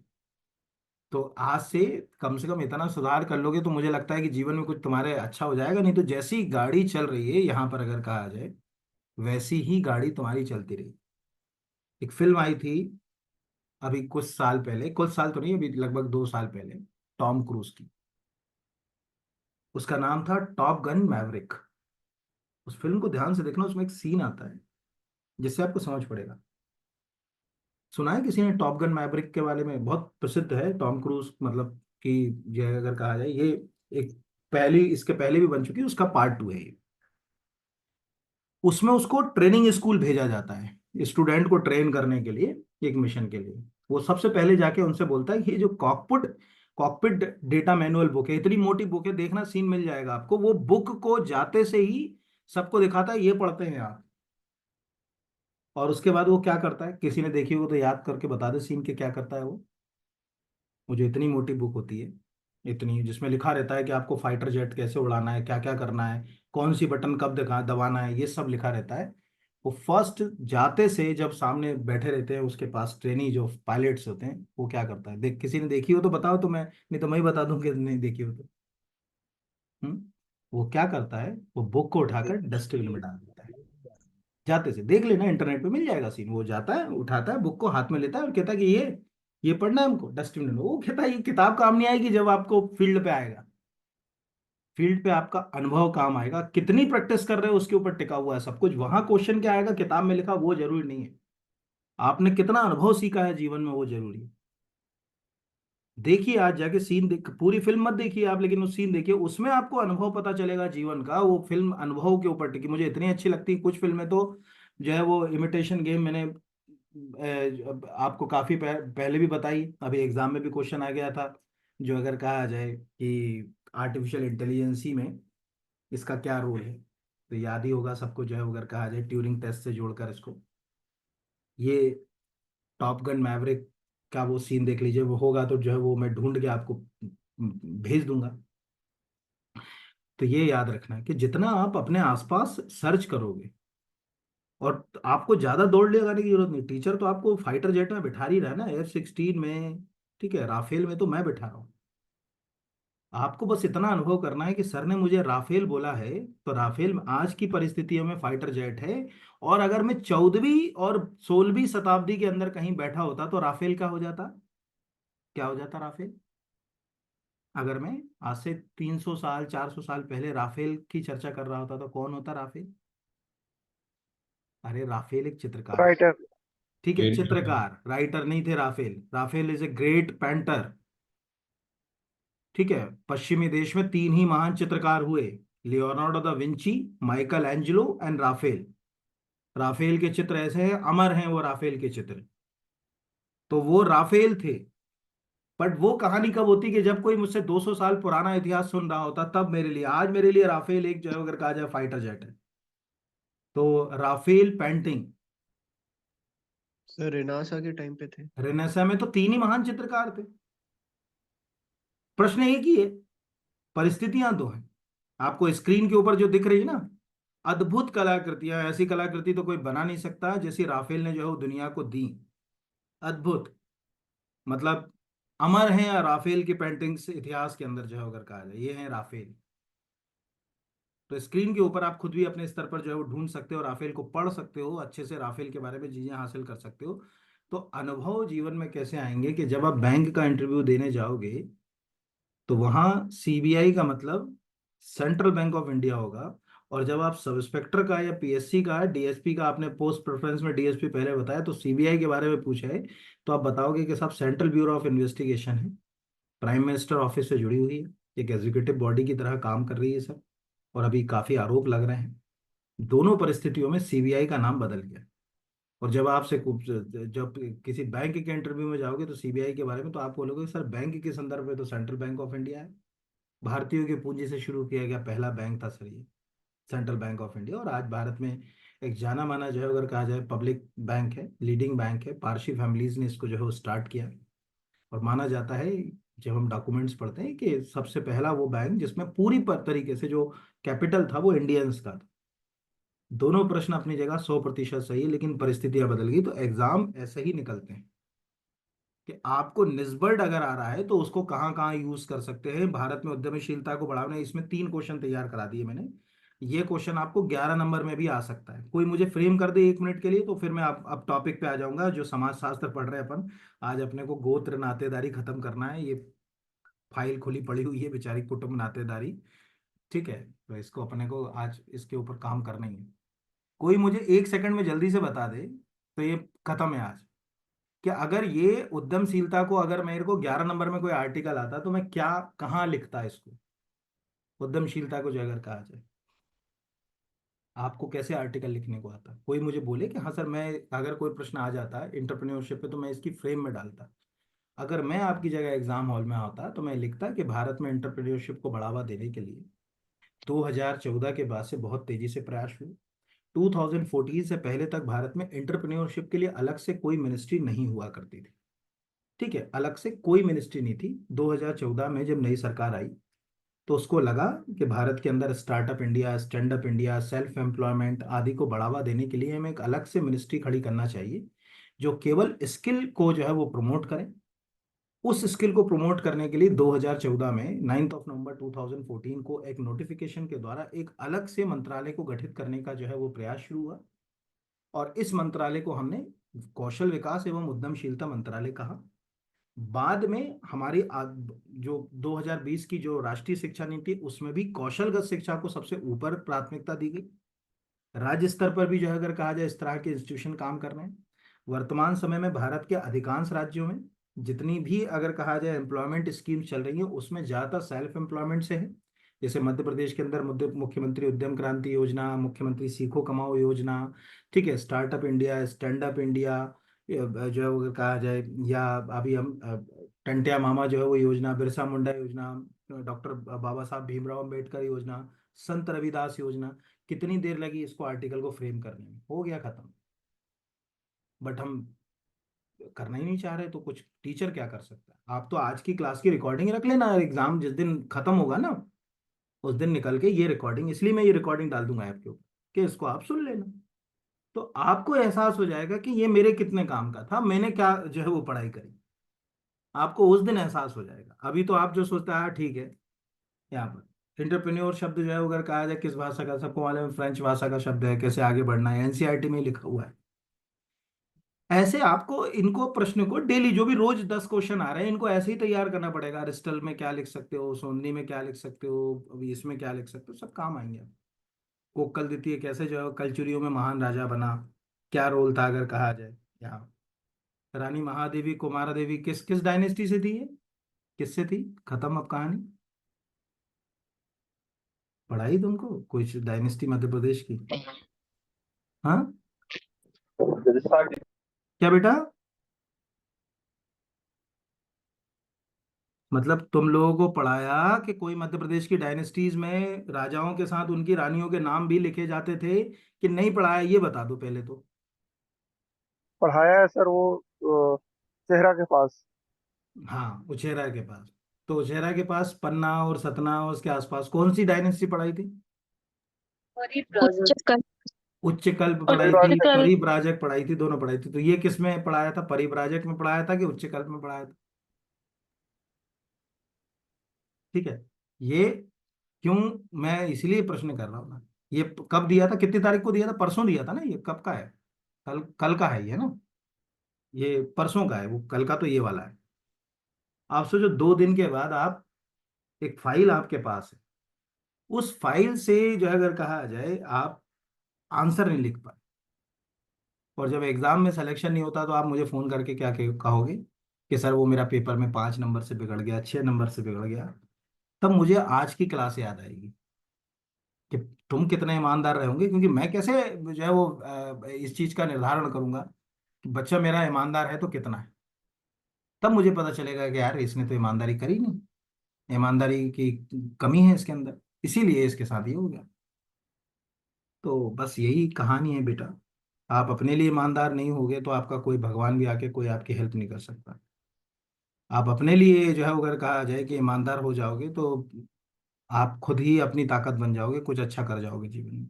तो आज से कम इतना सुधार कर लोगे तो मुझे लगता है कि जीवन में कुछ तुम्हारे अच्छा हो जाएगा। नहीं तो जैसी गाड़ी चल रही है यहाँ पर अगर कहा जाए, वैसी ही गाड़ी तुम्हारी चलती रही। एक फिल्म आई थी अभी कुछ साल पहले, कुछ साल तो नहीं, अभी लगभग 2 साल पहले, टॉम क्रूज की। उसका नाम था टॉप गन मैवरिक। उस फिल्म को ध्यान से देखना, उसमें एक सीन आता है जिससे आपको समझ पड़ेगा। सुना है किसी ने टॉप गन मैवरिक के बारे में? बहुत प्रसिद्ध है टॉम क्रूज, मतलब कि ये अगर कहा जाए ये एक पहली, इसके पहले भी बन चुकी है, उसका पार्ट 2 है ये। उसमें उसको ट्रेनिंग स्कूल भेजा जाता है स्टूडेंट को ट्रेन करने के लिए, एक मिशन के लिए। वो सबसे पहले जाके उनसे बोलता है कि ये जो cockpit cockpit data manual book है, इतनी मोटी बुक है, देखना सीन मिल जाएगा आपको, वो बुक को जाते से ही सबको दिखाता है, ये पढ़ते हैं आप। और उसके बाद वो क्या करता है, किसी ने देखी हो तो याद करके बता दे सीन के क्या करता है वो जो इतनी मोटी बुक होती है, इतनी, जिसमें लिखा रहता है कि आपको फाइटर जेट कैसे उड़ाना है, क्या क्या करना है, कौन सी बटन कब दबाना है, ये सब लिखा रहता है। वो फर्स्ट जाते से जब सामने बैठे रहते हैं उसके पास ट्रेनी जो पायलट्स होते हैं, वो क्या करता है, देख किसी ने देखी हो तो बताओ, तो मैं नहीं तो मैं ही बता दूं कि नहीं देखी हो तो। हम्म वो क्या करता है, वो बुक को उठाकर डस्टबिन में डाल देता है। जाते से देख लेना, इंटरनेट पे मिल जाएगा सीन। वो जाता है, उठाता है बुक को, हाथ में लेता है और कहता है कि ये पढ़ना है हमको, डस्टबिन में। वो कहता है ये किताब काम नहीं आएगी जब आपको फील्ड पे आएगा। फील्ड पे आपका अनुभव काम आएगा, कितनी प्रैक्टिस कर रहे हो उसके ऊपर टिका हुआ है सब कुछ। वहां क्वेश्चन क्या आएगा किताब में लिखा वो जरूरी नहीं है, आपने कितना अनुभव सीखा है जीवन में वो जरूरी है। देखिए आज जाके सीन देख, पूरी फिल्म मत देखिए आप, लेकिन उस सीन देखिए, उसमें आपको अनुभव पता चलेगा जीवन का। वो फिल्म अनुभव के ऊपर टिकी, मुझे इतनी अच्छी लगती है। कुछ फिल्में तो जो है वो इमिटेशन गेम, मैंने आपको काफी पहले भी बताई, अभी एग्जाम में भी क्वेश्चन आ गया था, जो अगर कहा जाए कि आर्टिफिशियल इंटेलिजेंसी में इसका क्या रोल है, तो याद ही होगा सबको जो है अगर कहा जाए ट्यूरिंग टेस्ट से जोड़कर इसको। ये टॉप गन मैवरिक का वो सीन देख लीजिए, वो होगा तो जो है वो मैं ढूंढ के आपको भेज दूंगा। तो ये याद रखना है कि जितना आप अपने आसपास सर्च करोगे, और आपको ज्यादा दौड़ लगाने की जरूरत नहीं। टीचर तो आपको फाइटर जेट में बिठा ही रहा है ना, F-16 में, ठीक है, राफेल में तो मैं बिठा रहा हूँ। आपको बस इतना अनुभव करना है कि सर ने मुझे राफेल बोला है, तो राफेल में आज की परिस्थितियों में फाइटर जेट है। और अगर मैं 14वीं और 16वीं शताब्दी के अंदर कहीं बैठा होता तो राफेल का हो जाता, क्या हो जाता राफेल? अगर मैं आज से 300 साल 400 साल पहले राफेल की चर्चा कर रहा होता तो कौन होता राफेल? अरे राफेल एक चित्रकार था, राइटर। ठीक है, चित्रकार, राइटर नहीं थे Raphael. Raphael is a great painter, ठीक है। पश्चिमी देश में 3 ही महान चित्रकार हुए, Leonardo da Vinci, Michelangelo and Raphael. Raphael के चित्र ऐसे हैं, अमर हैं वो राफेल के चित्र। तो वो राफेल थे। बट वो कहानी कब होती कि जब कोई मुझसे 200 साल पुराना इतिहास सुन रहा होता, तब मेरे लिए, आज मेरे लिए राफेल एक जो है अगर कहा जाए फाइटर जेट है। तो राफेल पेंटिंग, सर रेनासा के टाइम पे थे। रेनेसां में तो तीन ही महान चित्रकार थे। प्रश्न एक ही है, परिस्थितियां दो हैं। आपको स्क्रीन के ऊपर जो दिख रही है ना, अद्भुत कलाकृतियां, ऐसी कलाकृति तो कोई बना नहीं सकता जैसी राफेल ने जो है वो दुनिया को दी। अद्भुत, मतलब अमर हैं राफेल की पेंटिंग्स इतिहास के अंदर जो है अगर कहा जाए, ये है राफेल। तो स्क्रीन के ऊपर आप खुद भी अपने स्तर पर जो है वो ढूंढ सकते हो, राफेल को पढ़ सकते हो, अच्छे से राफेल के बारे में चीजें हासिल कर सकते हो। तो अनुभव जीवन में कैसे आएंगे कि जब आप बैंक का इंटरव्यू देने जाओगे तो वहां सीबीआई का मतलब सेंट्रल बैंक ऑफ इंडिया होगा। और जब आप सब इंस्पेक्टर का या पीएससी का, डीएसपी का, आपने पोस्ट प्रेफरेंस में डीएसपी पहले बताया, तो सीबीआई के बारे में पूछा है तो आप बताओगे कि साहब सेंट्रल ब्यूरो ऑफ इन्वेस्टिगेशन है, प्राइम मिनिस्टर ऑफिस से जुड़ी हुई है, एक एग्जीक्यूटिव बॉडी की तरह काम कर रही है सर। और अभी काफी आरोप लग रहे हैं। दोनों परिस्थितियों में सीबीआई का नाम बदल गया। और जब आपसे जब किसी बैंक के इंटरव्यू में जाओगे तो सीबीआई के बारे में तो आप बोलोगे सर बैंक के संदर्भ में तो सेंट्रल बैंक ऑफ इंडिया है, भारतीयों की पूंजी से शुरू किया गया पहला बैंक था सर ये, सेंट्रल बैंक ऑफ इंडिया। और आज भारत में एक जाना माना जो है अगर कहा जाए पब्लिक बैंक है, लीडिंग बैंक है, पारसी फैमिलीज ने इसको जो है वो स्टार्ट किया। और माना जाता है, जब हम डॉक्यूमेंट्स पढ़ते हैं, कि सबसे पहला वो बैंक जिसमें पूरी तरीके से जो कैपिटल था वो इंडियंस का था। दोनों प्रश्न अपनी जगह 100% सही है, लेकिन परिस्थितियां बदल गई तो एग्जाम ऐसे ही निकलते हैं कि आपको निस्बर्ड अगर आ रहा है तो उसको कहाँ कहाँ यूज कर सकते हैं भारत में उद्यमशीलता को बढ़ाने। इसमें 3 क्वेश्चन तैयार करा दिए मैंने। ये क्वेश्चन आपको 11 नंबर में भी आ सकता है। कोई मुझे फ्रेम कर दे 1 मिनट के लिए तो फिर मैं अब टॉपिक पे आ जाऊंगा, जो समाज शास्त्र पढ़ रहे हैं अपन। आज अपने को गोत्र नातेदारी खत्म करना है, ये फाइल खुली पड़ी हुई है बेचारी, कुटुंब नातेदारी। ठीक है, तो इसको अपने को आज इसके ऊपर काम करना ही है। कोई मुझे 1 सेकंड में जल्दी से बता दे तो ये खत्म है आज, कि अगर ये उद्यमशीलता को, अगर मेरे को 11 नंबर में कोई आर्टिकल आता तो मैं क्या, कहाँ लिखता इसको, उद्यमशीलता को जो अगर कहा जाए, आपको कैसे आर्टिकल लिखने को आता? कोई मुझे बोले कि हाँ सर, मैं, अगर कोई प्रश्न आ जाता है इंटरप्रेन्योरशिप पे तो मैं इसकी फ्रेम में डालता। अगर मैं आपकी जगह एग्जाम हॉल में होता तो मैं लिखता कि भारत में इंटरप्रेन्योरशिप को बढ़ावा देने के लिए 2014 के बाद से बहुत तेजी से प्रयास हुए। 2014 से पहले तक भारत में इंटरप्रेन्योरशिप के लिए अलग से कोई मिनिस्ट्री नहीं हुआ करती थी। ठीक है, अलग से कोई मिनिस्ट्री नहीं थी। 2014 में जब नई सरकार आई तो उसको लगा कि भारत के अंदर startup India, stand up India, self employment आदि को बढ़ावा देने के लिए हमें एक अलग से मिनिस्ट्री खड़ी करना चाहिए जो केवल स्किल को जो है वो प्रमोट करे। उस स्किल को प्रमोट करने के लिए 2014 में 9 नवंबर 2014 को एक नोटिफिकेशन के द्वारा एक अलग से मंत्रालय को गठित करने का जो है वो प्रयास शुरू हुआ। और इस मंत्रालय को हमने कौशल विकास एवं उद्यमशीलता मंत्रालय कहा। बाद में हमारी जो 2020 की जो राष्ट्रीय शिक्षा नीति, उसमें भी कौशलगत शिक्षा को सबसे ऊपर प्राथमिकता दी गई। राज्य स्तर पर भी जो है अगर कहा जाए इस तरह के इंस्टीट्यूशन काम कर रहे हैं। वर्तमान समय में भारत के अधिकांश राज्यों में जितनी भी अगर कहा जाए एम्प्लॉयमेंट स्कीम चल रही है उसमें ज्यादातर सेल्फ एम्प्लॉयमेंट से है। जैसे मध्य प्रदेश के अंदर मुख्यमंत्री उद्यम क्रांति योजना, मुख्यमंत्री सीखो कमाओ योजना, ठीक है, startup India, stand up India, जो है अगर कहा जाए, या अभी हम टंटिया मामा जो है वो योजना, बिरसा मुंडा योजना, डॉक्टर बाबा साहब भीमराव अम्बेडकर योजना, संत रविदास योजना। कितनी देर लगी इसको आर्टिकल को फ्रेम करने में, हो गया खत्म। बट हम करना ही नहीं चाह रहे तो कुछ टीचर क्या कर सकता है? आप तो आज की क्लास की रिकॉर्डिंग रख लेना, एग्जाम जिस दिन खत्म होगा ना उस दिन निकल के ये रिकॉर्डिंग, इसलिए मैं ये रिकॉर्डिंग डाल दूंगा ऐप के ऊपर कि इसको आप सुन लेना। तो आपको एहसास हो जाएगा कि ये मेरे कितने काम का था, मैंने क्या जो है वो पढ़ाई करी। आपको उस दिन एहसास हो जाएगा। अभी तो आप जो सोचता है ठीक है, यहाँ पर इंटरप्रेन्योर शब्द जो है अगर कहा जाए किस भाषा का, सबको मालूम है फ्रेंच भाषा का शब्द है, कैसे आगे बढ़ना है एनसीईआरटी में ही लिखा हुआ है। ऐसे आपको इनको प्रश्न को डेली, जो भी रोज 10 क्वेश्चन आ रहे हैं, इनको ऐसे ही तैयार करना पड़ेगा। अरिस्टल में क्या लिख सकते हो, सोंदनी में क्या लिख सकते हो, अभी इसमें क्या लिख सकते हो, सब काम आएंगे। कोक्कल द्वितीय कैसे जो है कलचुरियों में महान राजा बना, क्या रोल था अगर कहा जाए यहाँ। रानी महादेवी कुमारा देवी किस किस डायनेस्टी से थी ये, किससे थी, खत्म अब कहानी। पढ़ाई तुमको कोई डायनेस्टी मध्य प्रदेश की? हाँ, क्या बेटा? मतलब तुम लोगों को पढ़ाया कि कोई मध्य प्रदेश की डायनेस्टीज में राजाओं के साथ उनकी रानियों के नाम भी लिखे जाते थे कि नहीं पढ़ाया, ये बता दो पहले तो। पढ़ाया है सर वो चेहरा के पास। हाँ, उछेरा के पास। तो उछेरा के पास पन्ना और सतना और उसके आसपास कौन सी डायनेस्टी पढ़ाई थी? परिव्राजक। उच्चकल उच्च कल्प पढ़ाई थी, परिव्राजक। परिव्राजक पढ़ाई थी, दोनों पढ़ाई थी। तो ये किस में पढ़ाया था? परिव्राजक में पढ़ाया था कि उच्च कल्प में पढ़ाया था? ठीक है। ये क्यों मैं इसलिए प्रश्न कर रहा हूँ ना, ये कब दिया था, कितनी तारीख को दिया था? परसों दिया था ना? ये कब का है? कल, कल का है ये ना? ये परसों का है, वो कल का तो ये वाला है। आप सोचो 2 दिन के बाद आप, एक फाइल आपके पास है, उस फाइल से जो है अगर कहा जाए आप आंसर नहीं लिख पाए, और जब एग्जाम में सिलेक्शन नहीं होता तो आप मुझे फोन करके क्या कहोगे कि सर वो मेरा पेपर में 5 नंबर से बिगड़ गया, 6 नंबर से बिगड़ गया। तब मुझे आज की क्लास याद आएगी कि तुम कितने ईमानदार रहोगे, क्योंकि मैं कैसे जो है वो इस चीज का निर्धारण करूंगा कि बच्चा मेरा ईमानदार है तो कितना है। तब मुझे पता चलेगा कि यार इसने तो ईमानदारी करी नहीं, ईमानदारी की कमी है इसके अंदर, इसीलिए इसके साथ ये हो गया। तो बस यही कहानी है बेटा। आप अपने लिए ईमानदार नहीं होगे तो आपका कोई भगवान भी आके कोई आपकी हेल्प नहीं कर सकता। आप अपने लिए जो है अगर कहा जाए कि ईमानदार हो जाओगे तो आप खुद ही अपनी ताकत बन जाओगे, कुछ अच्छा कर जाओगे जीवन में।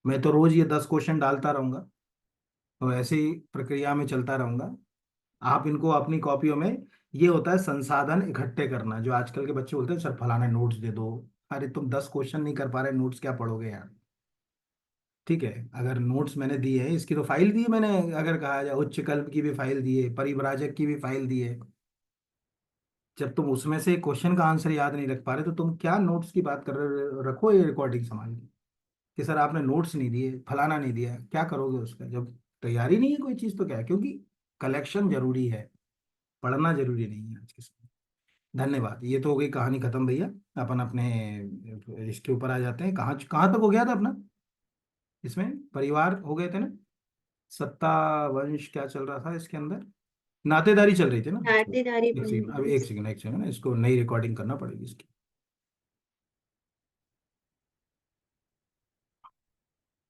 मैं तो रोज ये 10 क्वेश्चन डालता रहूंगा, तो ऐसे ही प्रक्रिया में चलता रहूंगा। आप इनको अपनी कॉपियों में, ये होता है संसाधन इकट्ठे करना, जो आजकल के बच्चे बोलते हैं सर फलाना नोट्स दे दो। अरे तुम 10 क्वेश्चन नहीं कर पा रहे, नोट्स क्या पढ़ोगे यार? ठीक है, अगर नोट्स मैंने दिए हैं, इसकी तो फाइल दी है मैंने, अगर कहा जाए उच्च कल्प की भी फाइल दी है, परिव्राजक की भी फाइल दी है। जब तुम उसमें से क्वेश्चन का आंसर याद नहीं रख पा रहे तो तुम क्या नोट्स की बात कर रहे हो? रखो ये रिकॉर्डिंग संभाल के कि सर आपने नोट्स नहीं दिए, फलाना नहीं दिया, क्या करोगे उसका जब तैयारी नहीं है कोई चीज़? तो क्या है, क्योंकि कलेक्शन जरूरी है, पढ़ना जरूरी नहीं है आज के समय। धन्यवाद। ये तो हो गई कहानी खत्म भैया। अपन अपने इसके ऊपर आ जाते हैं। कहाँ कहाँ तक हो गया था अपना? इसमें परिवार हो गए थे ना, सत्ता, वंश क्या चल रहा था इसके अंदर? नातेदारी चल रही थी ना? नातेदारी एक बन सेकंड, अब एक सेकंड ना, इसको नई रिकॉर्डिंग करना पड़ेगी इसकी।